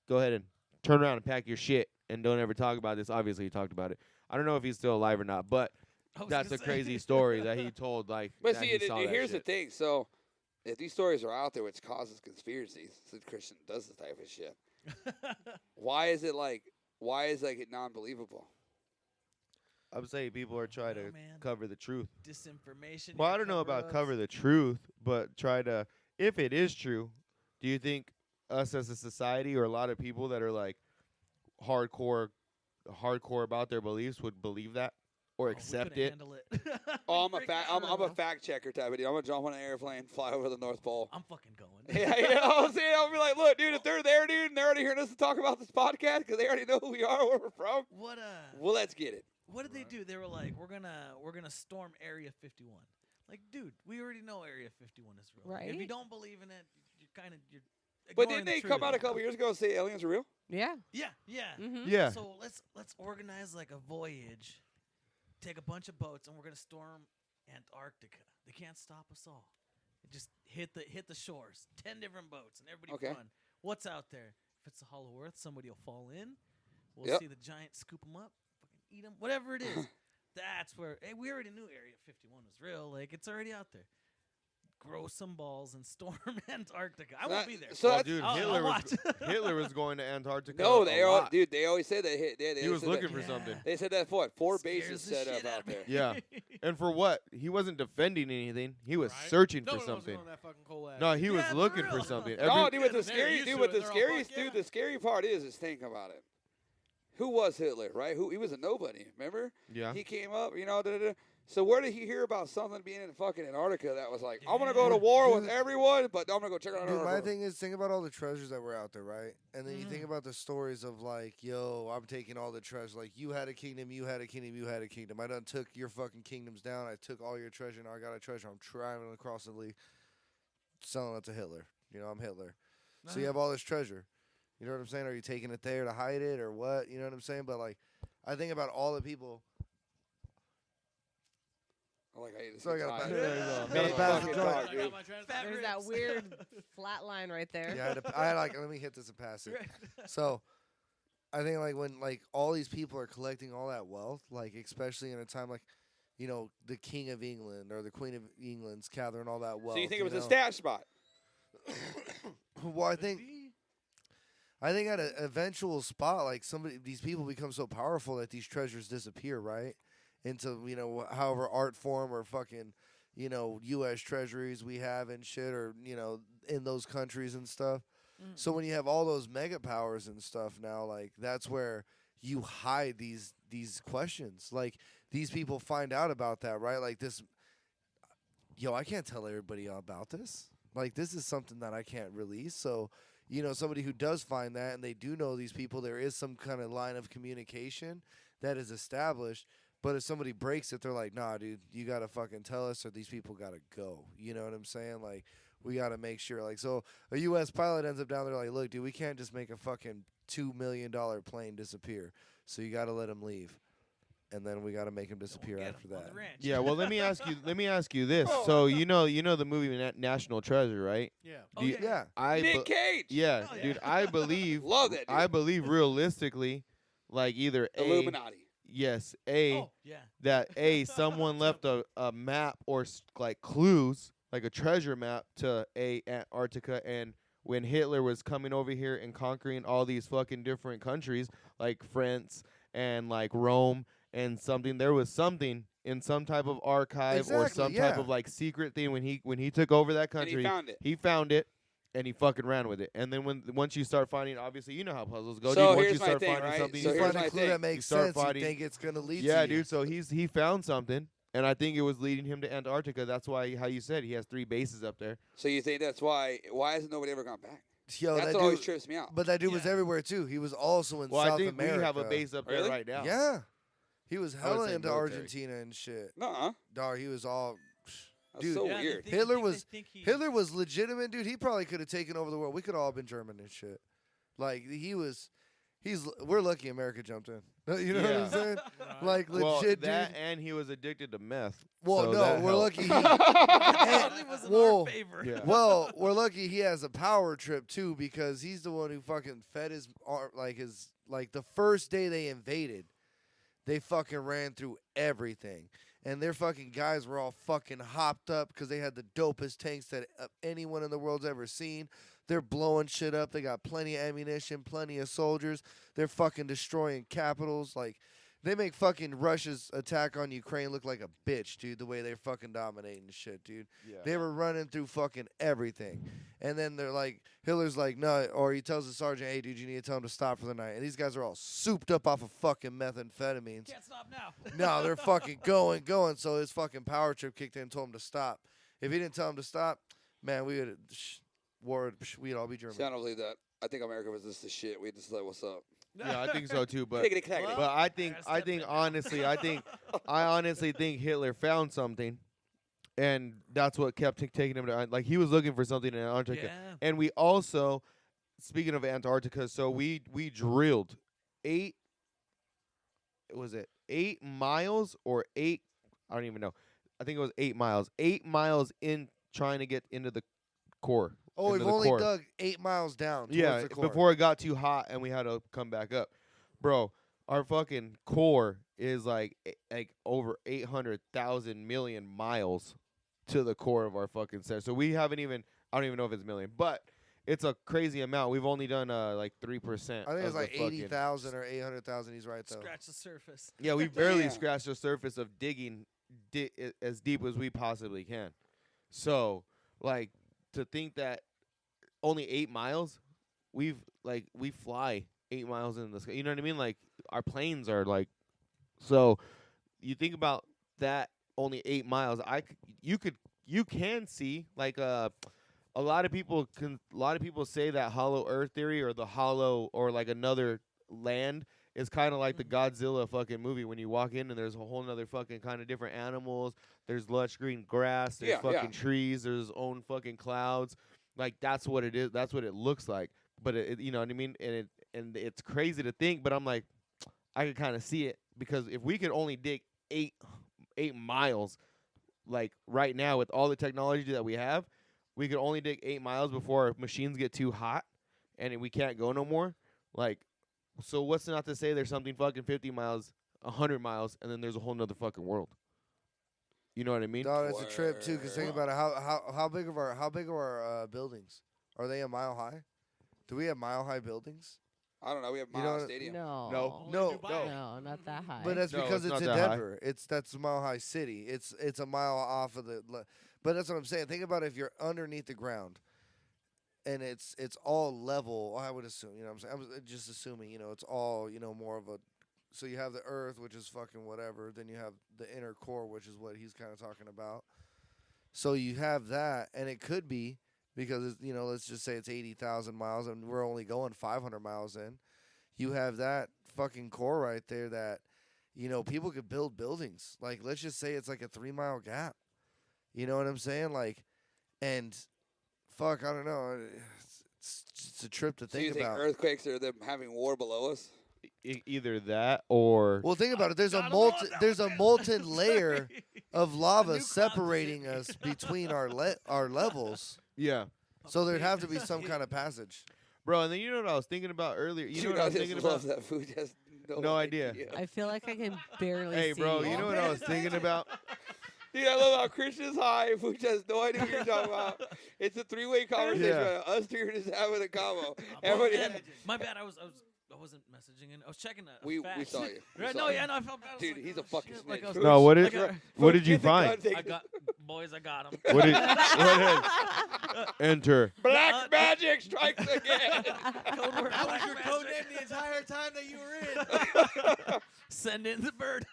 go ahead and turn around and pack your shit and don't ever talk about this. Obviously, he talked about it. I don't know if he's still alive or not, but I was that's gonna a say. crazy story that he told. Like, But that see, he saw that here's the shit. thing. So, if these stories are out there, which causes conspiracies, so Christian does this type of shit. Why is it like? Why is like it non-believable? I'm saying people are trying know, to man. cover the truth. Disinformation. Well, yeah, I don't know about cover-ups. cover the truth, but try to. If it is true, do you think us as a society or a lot of people that are like hardcore about their beliefs would believe that or Oh, we accept couldn't it? handle it. Oh, I'm a Freaking fact. I'm a sure. fact checker type of dude. I'm gonna jump on an airplane, fly over the North Pole. I'm fucking going. Yeah, you know what I'm saying? I'll be like, look, dude, if they're there, dude, and they're already hearing us talk about this podcast because they already know who we are, where we're from. What Well, let's get it. What did they do? They were like, we're gonna storm Area 51. Like, dude, we already know Area 51 is real. Like, if you Right. don't believe in it, you're. But ignoring didn't the they truth. come out a couple years ago and say aliens are real? Yeah. Yeah, yeah. Mm-hmm. Yeah. So let's organize like a voyage, take a bunch of boats, and we're gonna storm Antarctica. They can't stop us all. Just hit the shores. 10 different boats, and everybody Okay. run. What's out there? If it's a hollow Earth, somebody will fall in. We'll Yep. see the giant scoop them up, fucking eat them, whatever it is. That's where. Hey, we already knew Area 51 was real. Like, it's already out there. Grow some balls and storm Antarctica. I won't be there. So Well, that's, dude, I'll Hitler was watch. Hitler was going to Antarctica. no, a lot. dude, they always say that. They He was said looking that, for Yeah. something. They said that for what? 4 Scares bases the set up shit out of me. there. Yeah. And for what? He wasn't defending anything. He was Right? searching No for one wasn't something. on that fucking cold ass No, shit. he was Yeah, for looking for real. something. No, Every- dude, with the They're scary, used dude, to with it. the They're all, scary, "Fuck dude, yeah." the scary part is think about it. Who was Hitler, right? He was a nobody. Remember? yeah. He came up, you know. So where did he hear about something being in fucking Antarctica that was like, I'm gonna go to war with Dude. everyone, but I'm gonna go check out Dude, my Antarctica. thing is, think about all the treasures that were out there, right? And then you think Mhm. about the stories of like, yo, I'm taking all the treasure. Like, you had a kingdom, you had a kingdom, you had a kingdom. I done took your fucking kingdoms down. I took all your treasure. Now I got a treasure. I'm traveling across the league, selling it to Hitler. You know, I'm Hitler. So you have all this treasure. You know what I'm saying? Are you taking it there to hide it or what? You know what I'm saying? But like, I think about all the people. I'm like, hey, this So I is gotta hot. pass- There you go. Gotta Man, pass the fucking joint. dark, I dude. got my train of Fat thought. There's that ribs. weird flat line right there. Yeah, I had like, let me hit this and pass it. So I think like when like all these people are collecting all that wealth, like especially in a time like, you know, the King of England or the Queen of England's gathering all that wealth. So you think it was a know? stash spot? Well, I think at an eventual spot, like these people become so powerful that these treasures disappear, right? Into, you know, however art form or fucking, you know, U.S. treasuries we have and shit, or, you know, in those countries and stuff. So when you have all those mega powers and stuff now, like that's where you hide these questions. Like these people find out about that, right? Like this, yo, I can't tell everybody about this. Like this is something that I can't release. So, you know, somebody who does find that and they do know these people, there is some kind of line of communication that is established. But if somebody breaks it, they're like, nah, dude, you got to fucking tell us or these people got to go. You know what I'm saying? Like, we got to make sure. Like, so a U.S. pilot ends up down there like, look, dude, we can't just make a fucking $2 million plane disappear. So you got to let him leave. And then we got to make him disappear after that. Yeah, well, let me ask you this. So you know the movie National Treasure, right? Yeah. Oh, Do you- yeah. Yeah. Nick Cage. Yeah, Oh, yeah. dude, I believe Love that dude. I believe realistically, like either Illuminati. yes, Oh, yeah. that someone left a map or like clues, like a treasure map to Antarctica, and when Hitler was coming over here and conquering all these fucking different countries like France and like Rome and something, there was something in some type of archive or Exactly, some type yeah. of like secret thing when he took over that And he country. found it. He found it, and he fucking ran with it. And then once you start finding, obviously you know how puzzles go. So dude. Once here's you my start thing, finding right? something, So You you here's find my a clue thing. that makes start sense. fighting- You think it's going to lead yeah, to you. dude. So he found something, and I think it was leading him to Antarctica. That's why, how you said, he has 3 bases up there. So you think that's why? Why hasn't nobody ever gone back? Yo, That's that what always dude, trips me out. but that dude was Yeah. everywhere too. He was also in Well, South I think America. we have a base up there Really? right now. Yeah. He was I would hella say into military. Argentina and shit. Nuh-uh. Dog, he was all. That's Dude. so Yeah, they weird. think- Hitler they was- think he- Hitler was legitimate, dude. He probably could have taken over the world. We could all been German and shit. Like we're lucky America jumped in. You know what Yeah. I'm saying? Right. Like Well, legit, that dude. and he was addicted to meth. Well, so no, that we're helped. lucky. Probably was in whoa. our favor. Yeah. Well, we're lucky he has a power trip too because he's the one who fucking fed his the first day they invaded, they fucking ran through everything. And their fucking guys were all fucking hopped up because they had the dopest tanks that anyone in the world's ever seen. They're blowing shit up. They got plenty of ammunition, plenty of soldiers. They're fucking destroying capitals. Like, they make fucking Russia's attack on Ukraine look like a bitch, dude, the way they're fucking dominating shit, dude. Yeah. They were running through fucking everything. And then they're like, Hitler's like, no, or he tells the sergeant, hey, dude, you need to tell him to stop for the night. And these guys are all souped up off of fucking methamphetamines. Can't stop now. No, they're fucking going. So his fucking power trip kicked in and told him to stop. If he didn't tell him to stop, man, we'd all be German. See, I don't believe that. I think America was just the shit. We just like, what's up? Yeah, I think so too. But Clickety clackety. but I think gotta step in now. honestly, I honestly think Hitler found something, and that's what kept taking him to like he was looking for something in Antarctica. Yeah. And we also, speaking of Antarctica, so we drilled 8 miles or 8, I don't even know. I think it was 8 miles. 8 miles in trying to get into the core. Oh, we've into the only core. dug 8 miles down. Towards Yeah, the core. before it got too hot and we had to come back up. Bro, our fucking core is like over 800,000 million miles to the core of our fucking set. So we haven't even, I don't even know if it's million, but it's a crazy amount. We've only done like 3%. I think it's of the like fucking- 80,000 or 800,000. He's right though. Scratch the surface. Yeah, we barely Damn. scratched the surface of digging as deep as we possibly can. So, like, to think that only 8 miles, we fly 8 miles in the sky. You know what I mean? Like, our planes are like, so you think about that only 8 miles. You can see like a lot of people say that hollow earth theory or the hollow or like another land is kind of like the Godzilla fucking movie when you walk in and there's a whole nother fucking kind of different animals. There's lush green grass. There's Yeah, fucking yeah. trees. There's own fucking clouds. Like that's what it is. That's what it looks like. But it you know what I mean? And it's crazy to think. But I'm like, I could kind of see it because if we could only dig 8 miles, like right now with all the technology that we have, we could only dig 8 miles before our machines get too hot and we can't go no more. Like, so what's not to say there's something fucking 50 miles, 100 miles, and then there's a whole nother fucking world. You know what I mean? No, it's a trip too. Cause think Word. about it. How big of our buildings? Are they a mile high? Do we have mile high buildings? I don't know. We have You Mile know- Stadium. No. No. Only No, Dubai. No, not that high. But that's No, because it's it's in not that high. Denver. That's Mile High City. It's a mile off of the. But that's what I'm saying. Think about if you're underneath the ground, and it's all level. I would assume. You know what I'm saying? I'm just assuming. It's all more of a. So you have the Earth, which is fucking whatever. Then you have the inner core, which is what he's kind of talking about. So you have that, and it could be because let's just say it's 80,000 miles, and we're only going 500 miles in. You have that fucking core right there that, people could build buildings. Like, let's just say it's like a 3-mile gap. You know what I'm saying? Like, and fuck, I don't know. It's a trip to So you think think about. earthquakes are them having war below us? Either that or Well, think about it. There's a Got 'em molten, on that there's a one. molten layer of lava new clouds is separating in. us between our levels. yeah, So there'd have to be some kind of passage. bro. And then you know what I was thinking about earlier. You know Dude, what I was just thinking love about? that food. Just No idea. I feel like I can barely Hey, see. bro. You know what I was thinking about? Dude, I love how Christian's high. Food has no idea what you're talking about. It's a 3-way conversation. Yeah. Us two are just having a combo. Well, Everybody, and my bad. I wasn't messaging in. I was checking a we fact. saw you. We Right, saw no, you. yeah, no, I felt bad. I was Dude, like, he's oh, a fucking shit, like, I snitch. was- No, what like, did I- what did you Get the gun, find? take I it. got boys. I got him. What did enter? Black magic strikes again. Code word That was black your magic. code name the entire time that you were in. Send in the bird.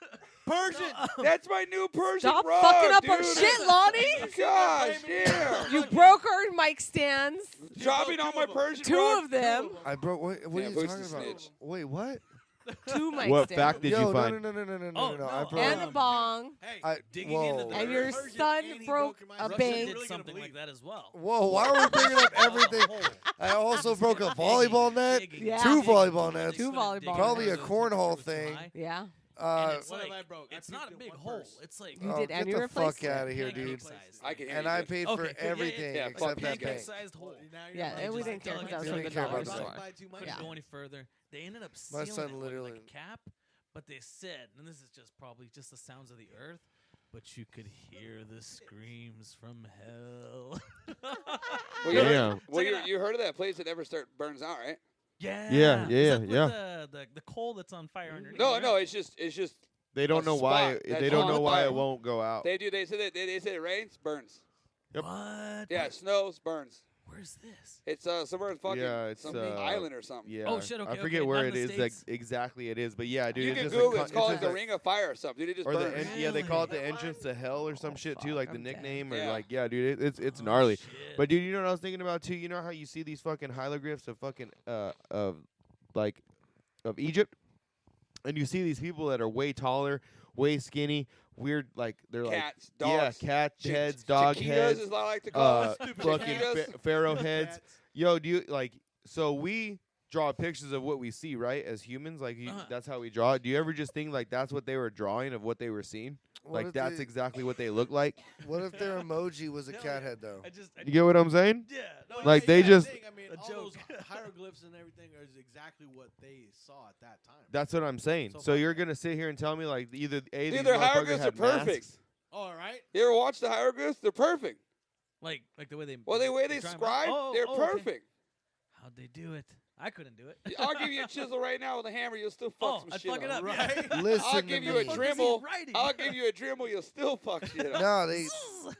Persian. That's my new Persian Stop rug, fucking up dude. our shit, Lonnie. Gosh, damn. You broke our mic stands. Dropping on my Persian Two rug. of them. I broke. What Yeah, are you Boots talking the about? snitch. Wait, what? Two mic What stands. fact did Yo, you find? no. Oh, I no, broke. And a bong. Hey, I digging whoa. into the And your Persian son and he broke in my a house. Russia bank. Really did gonna something believe like that as well. Whoa, why are we bringing up everything? I also broke a volleyball net, Digging, Yeah. 2 digging. volleyball nets, Two volleyball nets. probably a So cornhole temperature was thing. high, Yeah. Uh, and it's What have like, I broke? I it's not a peeked big in one hole. purse. It's like oh, did, and get you the replaced fuck it. out of here, pancake dude. size. I can hear And you. I paid Okay, for cool. Yeah, everything yeah, except fuck that these bank. guys. Pancake-sized hole. Now you're Yeah, buying and we just didn't care like because that was You from the didn't care dollar about the store. buy too much. Couldn't Yeah. go any further. They ended up My sealing son it with like literally- a cap, but they said, and this is just probably just the sounds of the earth, but you could hear the screams from hell. Well, you Damn. heard, well, you heard of that place that never burns out, right? Yeah. Yeah, Is yeah, that with yeah. The coal that's on fire underneath. No, right? no, it's just They don't A know why. spot that's They don't on know why fire. it won't go out. they do. They said it rains, burns. Yep. What? Yeah, snows, burns. Where's this? It's somewhere in fucking Yeah, it's, some uh, island or something. Yeah. Oh, shit, I okay, forget okay, where not it in the is. Like States. exactly it is, but yeah, dude. You it's can just Google a it. It's called just the a- Ring of Fire or something, dude. It just Or burns. yeah, they call it the Really? entrance to hell or some shit too, fuck, like the I'm dead. nickname or Yeah. like yeah, dude. It's Oh, gnarly. shit. But dude, you know what I was thinking about too? You know how you see these fucking hieroglyphs of fucking like of Egypt, and you see these people that are way taller, way skinny, weird, like they're Cats, like dogs. yeah, cat Chi- heads, dog Chiquitas, heads, as I like to call uh, it. fucking Chiquitas. pharaoh heads. Yo, do you like? So we draw pictures of what we see, right? As humans, like Uh-huh. that's how we draw it. Do you ever just think like that's what they were drawing of what they were seeing? What Like if that's they- exactly what they look like. What if their emoji was a Hell cat yeah. head though? You get what I'm saying? Yeah. No, Like, yeah, they yeah, just- I mean, A all joke. those hieroglyphs and everything is exactly what they saw at that time. That's what I'm saying. So So far- you're gonna sit here and tell me like either A, these their motherfuckers hieroglyphs had are perfect. masks. All right. You ever watch the hieroglyphs? They're perfect. Like the way they. Well, the way they drawing 'em out? scribe, Oh, they're oh, okay. perfect. How'd they do it? I couldn't do it. I'll give you a chisel right now with a hammer. You'll still fuck Oh, some I'd shit fuck it up. up. Right? Listen I'll to give you me. a What the fuck is he Dremel. writing? I'll give you a Dremel. You'll still fuck shit up. No, they.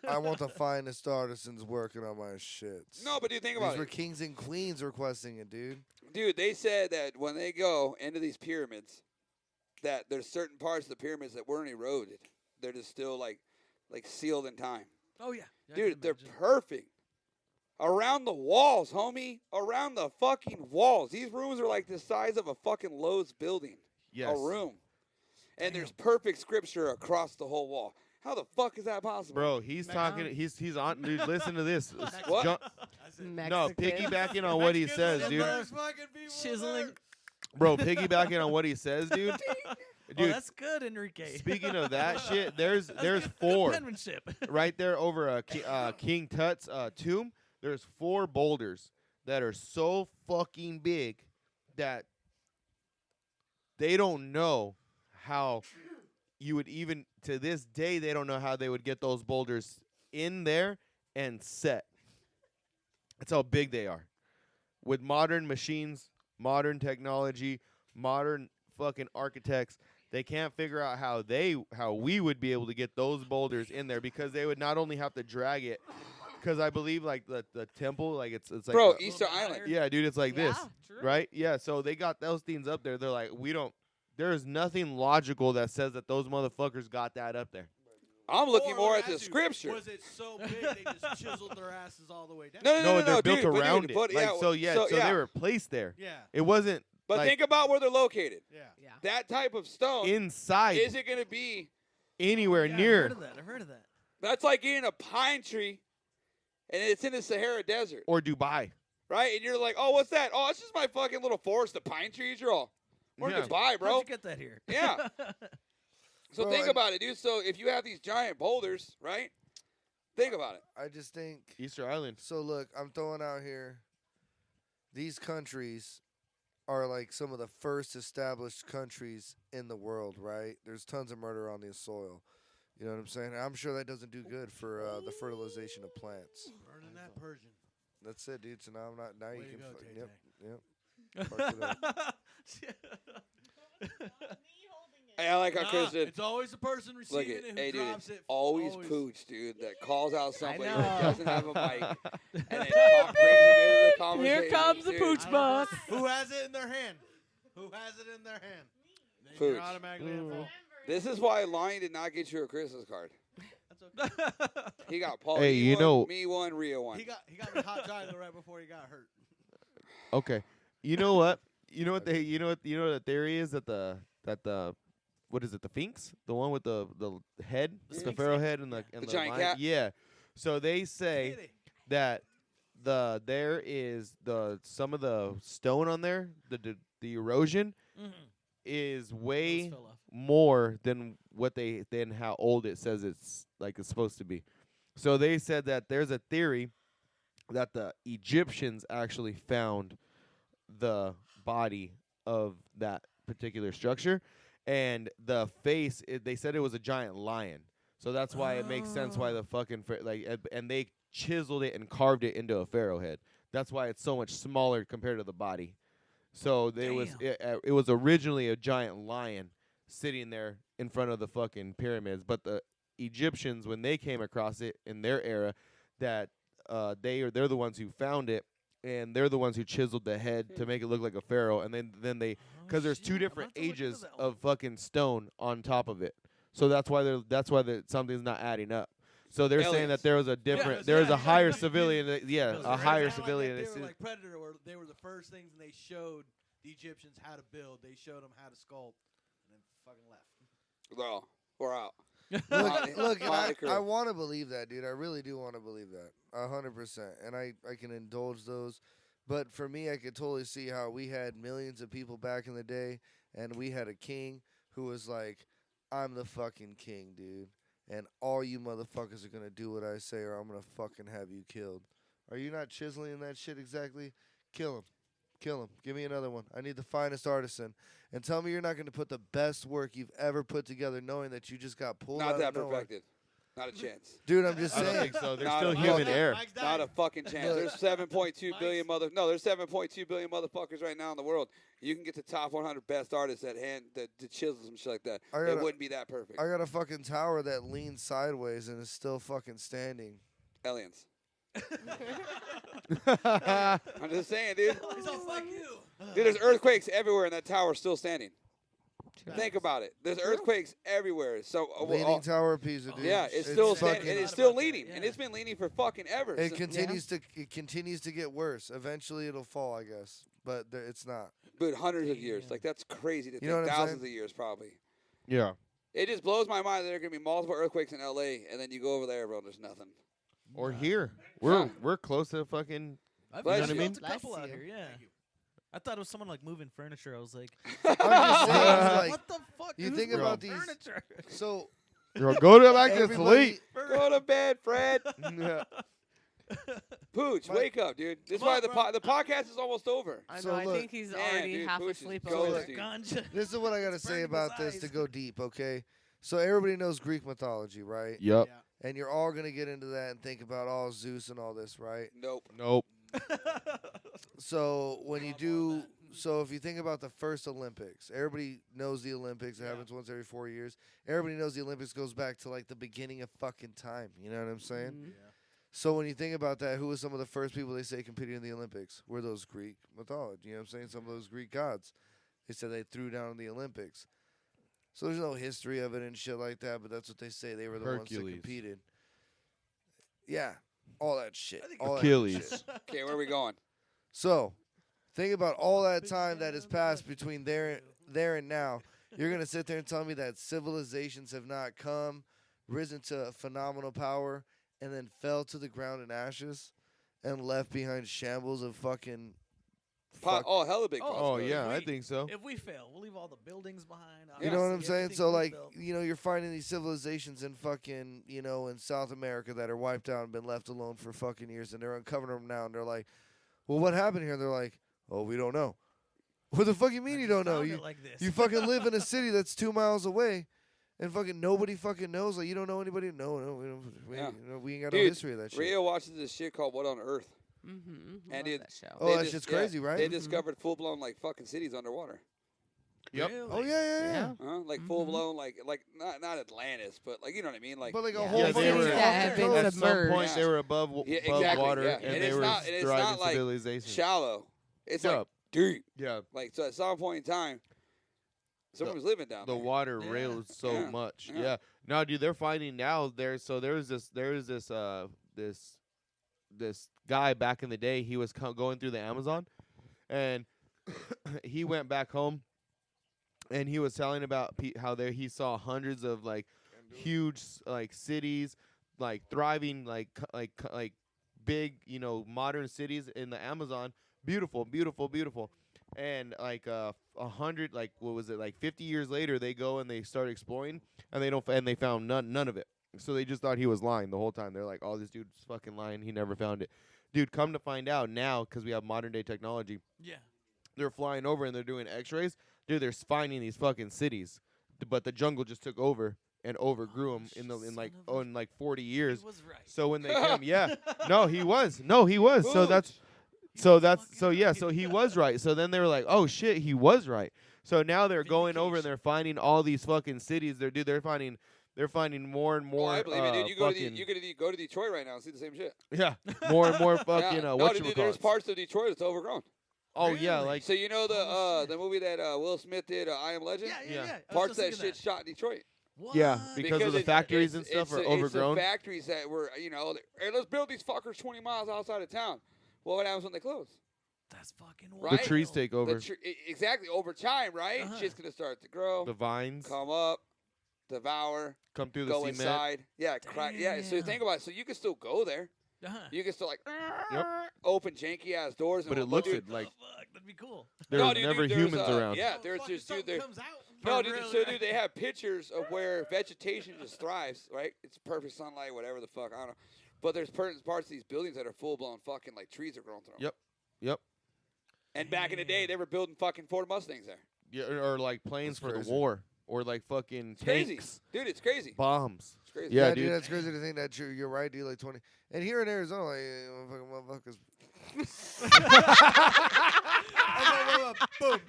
I want the finest artisans working on my shits. No, but dude, think These about were it. kings and queens requesting it, dude. Dude, they said that when they go into these pyramids, that there's certain parts of the pyramids that weren't eroded. They're just still like sealed in time. Oh yeah. Yeah, I can Dude, they're imagine. perfect. Around the walls, homie. Around the fucking walls. These rooms are like the size of a fucking Lowe's building. Yes. A room. And there's perfect scripture across the whole wall. How the fuck is that possible? Bro, he's Mexican. talking. He's on. Dude, listen to this. What? Jump- I said, no, Mexican. piggybacking on what he Mexicans says, are the dude. first fucking people on Chiseling. Earth. Bro, piggybacking on what he says, dude. Oh, Dude, that's good, Enrique. speaking of that shit, there's That's good four penmanship. right there over King Tut's tomb. There's 4 boulders that are so fucking big that they don't know how you would even to this day they don't know how they would get those boulders in there and set. That's how big they are. With modern machines, modern technology, modern fucking architects, they can't figure out how we would be able to get those boulders in there because they would not only have to drag it because I believe like the temple like it's like Bro, a- Easter Island. yeah, dude, it's like this, True. right? Yeah, so they got those things up there. They're like, there's nothing logical that says that those motherfuckers got that up there. I'm looking Or more let at me the ask you, scripture. Was it so big they just chiseled their asses all the way down? No, they're built dude, but around dude, it. but Like yeah, so, yeah, so yeah. they were placed there. Yeah. It wasn't But like think about where they're located. Yeah. Yeah. That type of stone, inside is it going to be? anywhere Yeah, near. I've heard of that. That's like getting a pine tree, and it's in the Sahara Desert, Or Dubai. right? And you're like, oh, what's that? Oh, it's just my fucking little forest of pine trees. You're all, we're Yeah. in Dubai, bro. How'd you get that here? Yeah. So Bro, think I- about it, dude. So if you have these giant boulders, right? Think about it. I just think. Easter Island. So look, I'm throwing out here. These countries are like some of the first established countries in the world, right? There's tons of murder on this soil. You know what I'm saying? I'm sure that doesn't do good for the fertilization of plants. Burning that Persian. That's it, dude. So now I'm not. Now Way you to can. go, Yep. Tay-Tay. Yep. Fucked it up. Hey, I like how Nah, Chris did. it's always the person Look receiving at, it who hey, dude, drops it. always Pooch, dude, that calls out somebody that know. doesn't have a mic and then brings them into the conversation. Here comes the dude. pooch bus. Who has it in their hand? Who has it in their hand? Then Pooch. you're automatically at fault. This is why Lonnie did not get you a Christmas card. That's okay. He got Paul. Hey, you one, know- me one, Rio one. He got me hot chocolate right before he got hurt. Okay. You know what? You know what the theory is that the what is it, the Sphinx? The one with the head? The Sphinx, pharaoh yeah. head and the giant lion? cat? Yeah. So they say Kitty. that there is some of the stone on there, the erosion Mhm. is Those way fell off. more than than how old it says it's supposed to be. So they said that there's a theory that the Egyptians actually found the body of that particular structure, and the face they said it was a giant lion. So that's why it makes sense why the fucking and they chiseled it and carved it into a pharaoh head. That's why it's so much smaller compared to the body. So it was originally a giant lion sitting there in front of the fucking pyramids, but the Egyptians, when they came across it in their era, that they're the ones who found it, and they're the ones who chiseled the head to make it look like a pharaoh, and then they because there's two different ages of fucking stone on top of it, so that's why something's not adding up. So they're saying that there was a different, there was a higher civilian, a higher civilian. They were like Predator, where they were the first things, and they showed the Egyptians how to build. They showed them how to sculpt, and then fucking left. Well, we're out. Look, and Motley Crue. I want to believe that, dude. I really do want to believe that, 100%. And I can indulge those. But for me, I could totally see how we had millions of people back in the day, and we had a king who was like, I'm the fucking king, dude. And all you motherfuckers are going to do what I say, or I'm going to fucking have you killed. Are you not chiseling that shit exactly? Kill him. Kill him. Give me another one. I need the finest artisan. And tell me you're not going to put the best work you've ever put together knowing that you just got pulled out Not that of nowhere. perfected. Not a chance. Dude, I'm just I don't saying. think so. There's Not still a human fucking- error. Mike's Not dying. a fucking chance. There's 7.2 billion there's 7.2 billion motherfuckers right now in the world. You can get the top 100 best artists that chisel some shit like that. I It gotta- wouldn't be that perfect. I got a fucking tower that leans sideways and is still fucking standing. Aliens. I'm just saying, dude. He's all fuck you. Dude, there's earthquakes everywhere, and that tower's still standing. True. Think about it. There's earthquakes everywhere. So, Leaning Tower of Pisa, dude. yeah, it's still fucking- standing, and it's Forgot still about that, leaning, and yeah. it's been leaning for fucking ever. It So- continues to get worse. Eventually, it'll fall, I guess, but it's not. but hundreds of years, Damn. like that's crazy to You know think. what I'm Thousands saying? of years, probably. Yeah. It just blows my mind that there are gonna be multiple earthquakes in LA, and then you go over there, bro. There's nothing. Or here. Yeah. We're close to fucking. I've Bless felt you. a couple Bless out you. here, yeah. I thought it was someone like moving furniture. I was like, I'm just saying, like, what the fuck? you Who's think moving about these- furniture? so Go to back to everybody, sleep. Go to bed, Fred. Yeah. Pooch, My- wake up, dude. This is Come why on, the bro. the podcast is almost over. I know. So I look- think he's Man, already dude, half Pooch is asleep ghost, over there. dude. Ganja. this is what I got to It's say burning about his this to eyes. go deep, okay? So everybody knows Greek mythology, right? Yep. And you're all going to get into that and think about all Zeus and all this, right? Nope. Nope. So when you do, so if you think about the first Olympics, everybody knows the Olympics. It happens once every 4 years. Everybody knows the Olympics goes back to like the beginning of fucking time. You know what I'm saying? Mhm. So when you think about that, who were some of the first people they say competing in the Olympics? Were those Greek mythology? You know what I'm saying? Some of those Greek gods. They said they threw down in the Olympics. So there's no history of it and shit like that, but that's what they say. They were the ones that Hercules. competed. Yeah, all that shit. I think all that Achilles. shit. Okay, where are we going? So, think about all that time that has passed between there and now. You're gonna sit there and tell me that civilizations have not come, risen to phenomenal power, and then fell to the ground in ashes, and left behind shambles of fucking. fuck- Hella big. Oh, Oh possibility. yeah, I we- think so. If we fail, we'll leave all the buildings behind. You know what I'm obviously, saying? everything So we like, built. you're finding these civilizations in fucking, in South America that are wiped out and been left alone for fucking years, and they're uncovering them now, and they're like, well, what happened here? And they're like, oh, we don't know. What the fuck you mean I you just don't know? found You it like this. you fucking live in a city that's 2 miles away, and fucking nobody fucking knows. Like, you don't know anybody. No, we don't. Yeah. We ain't got no Dude, history of that shit. Rio watches this shit called What on Earth. Mm-hmm. And Love it- that show. Oh, They that dis- shit's yeah, crazy, right? They Mhm. discovered full blown like fucking cities underwater. Yep. Really? Oh yeah. Yeah. Like full blown like not Atlantis, but like you know what I mean? Like But like a Yeah. whole Yeah, fucking they were- off that the have been coast. At some submerged. point, Yeah. they were above Yeah, above exactly, water, yeah. and And they it's were not- and it's thriving not like civilization. shallow. It's Yeah. like deep. Yeah, Like so at some point in time, someone was living down the there. water Yeah. rose so Yeah. much. Yeah. Yeah. No, dude, they're finding now. There's this guy back in the day. He was going through the Amazon, and he went back home, and he was telling about how there he saw hundreds of like huge like cities, like thriving like big modern cities in the Amazon. Beautiful, beautiful, beautiful. And like 100, like what was it, like 50 years later, they go and they start exploring, and they found none of it. So they just thought he was lying the whole time. They're like, "Oh, this dude's fucking lying. He never found it." Dude, come to find out now, because we have modern day technology, Yeah. they're flying over and they're doing X-rays. Dude, they're finding these fucking cities, but the jungle just took over, and overgrew them in son like of a- in like 40 years. He was right. So when they came, yeah, no, he was. So that's so he was right. So then they were like, oh shit, he was right. So now they're going over and they're finding all these fucking cities. They're finding more and more. Oh, I believe it, dude. You go fucking- to Detroit right now and see the same shit. yeah, more and more fucking no, what dude, there's parts of Detroit that's overgrown. Oh yeah, Really? like So you know Oh, the movie that Will Smith did, I Am Legend. Yeah. Yeah. I was Parts of just that thinking shit shot in Detroit. What? yeah, because of the factories and stuff are overgrown. It's the factories that were, hey, let's build these fuckers 20 miles outside of town. Well, what happens when they close? That's fucking Right? The wild. trees take over. Exactly, over time, right? Uh-huh. Shit's gonna start to grow, The vines come up, devour, come through the go cement. inside. Yeah, crack. Yeah, so Damn. think about it. So you can still go there. Uh-huh. You can still like Yep. open janky ass doors. But and it looks dude, it like Oh, fuck, that'd be cool. there's no, dude, never there's, humans around. Yeah, Oh, there's fucking just something there. comes out. No, For dude, real, so right? dude, they have pictures of where vegetation just thrives, right? It's perfect sunlight, whatever the fuck, I don't know. But there's parts of these buildings that are full blown fucking like trees are growing through 'em. Yep. And back in the day, they were building fucking Ford Mustangs there. Yeah, or like planes That's for the crazy. war, or like fucking It's crazy, tanks, dude. It's crazy. bombs. It's crazy. Yeah, Yeah, dude. That's crazy to think that you're right, dude. Like 20. And here in Arizona, like, fucking motherfuckers. Boom.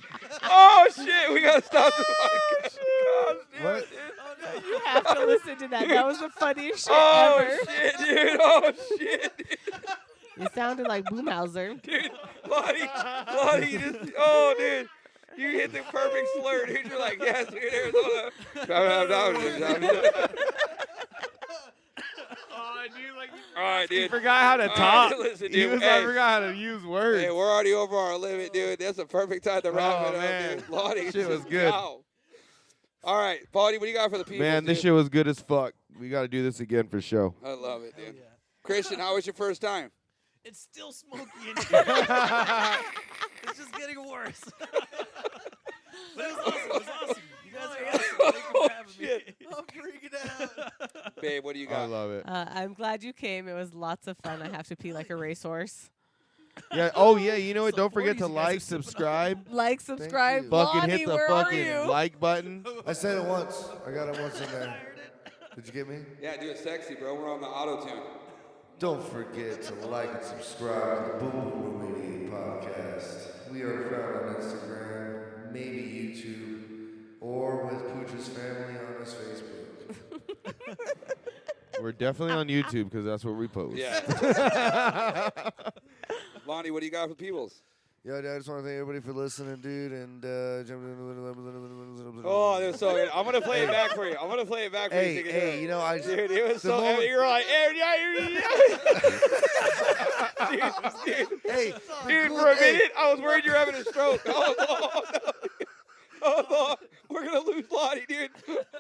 Oh shit, we gotta stop the podcast. Gosh, dude, What? dude. You have to listen to that. That was the funniest shit Oh ever. shit, dude. Oh shit, dude. You sounded like Boomhauser. Dude, Lottie, you just, oh, dude. You hit the perfect slur, dude. You're like, yes, dude, Arizona. All right, He dude. forgot how to All talk. right, listen, He dude. was, Hey. I forgot how to use words. Hey, we're already over our limit, dude. That's a perfect time to wrap Oh, it up, man. dude. Lottie, Shit was just good. go. All right, Baldy, what do you got for the people? Man, this dude? shit was good as fuck. We got to do this again for show. I love it, Hell dude. yeah. Christian, how was your first time? It's still smoky in here. It's just getting worse. But it was awesome. It was awesome. You guys are awesome. Thank you Oh, for having shit. me. I'm freaking out. Babe, what do you I got? love it. I'm glad you came. It was lots of fun. I have to pee like a racehorse. Yeah. Oh yeah. You know what? So Don't forget 40s to you guys are like, sipping on. subscribe, Like, subscribe. you. fucking Lonnie, hit the where are fucking you? like button. I said it once. I got it once in there. Did you get me? Yeah, do it sexy, bro. We're on the auto tune. Don't forget to like and subscribe to the Boom Boom Room 88 podcast. We are found on Instagram, maybe YouTube, or with Pooch's family on his Facebook. We're definitely on YouTube because that's where we post. Yeah. Lonnie, what do you got for peoples? Yo, I just want to thank everybody for listening, dude. And Oh, that was so good. I'm gonna play it back for you. I'm gonna play it back for you. so hey, you can hey, hear it. you know, I Dude, it was the so. moment- You're like, hey, dude, hey, dude, cool- for a hey, minute, I was worried you were having a stroke. Oh, no. Oh, no. We're gonna lose Lottie, dude.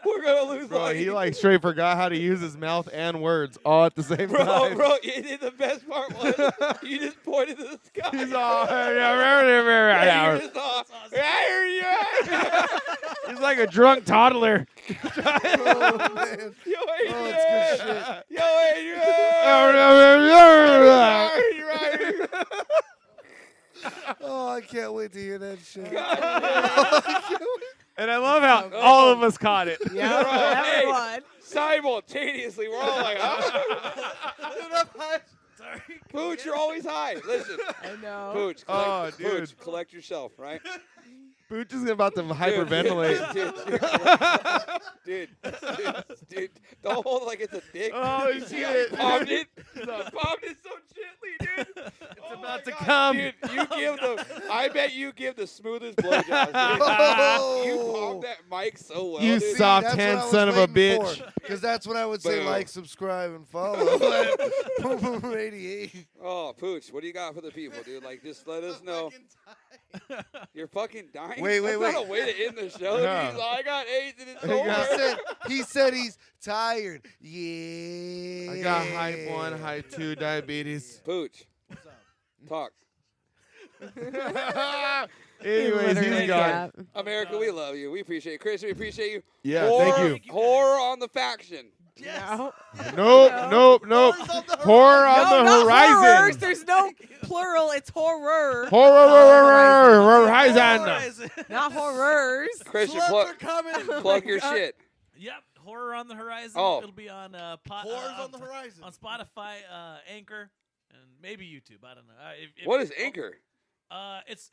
We're gonna lose Bro, Lottie. he like straight forgot how to use his mouth and words all at the same Bro, time. the best part was you just pointed to the sky. He's all. Yeah, you just all, He's like a drunk toddler. Oh, man. Yo, Adrian. Oh, it's good shit. Yo, Adrian. Oh, I can't wait to hear that shit. And I love how all of us caught it. Yeah, Bro, hey. everyone. Simultaneously, we're all like, Sorry. Pooch, you're always high. Listen, I know. Pooch, Oh, collect, dude. Pooch, collect yourself, right? Pooch is about to hyperventilate. Dude, don't hold it like it's a dick. Oh, shit. Popped it. Popped it so gently, dude. It's about to come. Dude, I bet you give the smoothest blowjobs. Dude. Oh. You popped that mic so well, You dude. soft hand son of a bitch. Because that's when I would say Boom. like, subscribe, and follow. Boom Boom 88. Oh, Pooch, what do you got for the people, dude? Like, just let us know. You're fucking dying? Wait, That's wait, not a way to end the show. No. He's like, I got AIDS and it's He over. got- He said he's tired. Yeah. I got height 1, height 2 diabetes. Pooch, What's up? talk. Anyways, Literally he's gone. can't. America, we love you. We appreciate you. Chris, we appreciate you. Yeah, Horror, thank you. Horror on the faction. No. Nope. Horror on No, the not horizon. horrors. There's no plural. It's horror. Horror horizon. Horizon. Not horrors. Christian, Sluts plug, are coming. plug your God. shit. Yep. Horror on the Horizon. Oh. It'll be on Horrors on the horizon. on Spotify, Anchor, and maybe YouTube. I don't know. What is Anchor? It's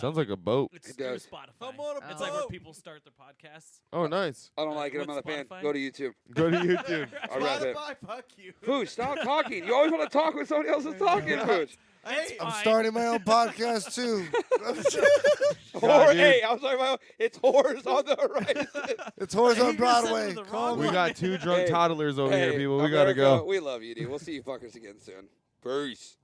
Sounds like a boat. it's It through does. Spotify. I'm on a It's like where boat. people start their podcasts. Oh, nice. I don't like it. I'm with not a fan. Spotify? Go to YouTube. Go to YouTube. I'll wrap it. Spotify, fuck you. Foosh, stop talking. You always want to talk when somebody else is talking, Foosh. Hey, I'm Fine. starting my own podcast too. Horror, dude. hey, I'm sorry, it's horrors on the horizon. It's Horrors on You just said Broadway. it the Call wrong me. We got two drunk Hey, toddlers over here, Hey, people. We gotta America, go. We love you, dude. We'll see you fuckers again soon. Peace.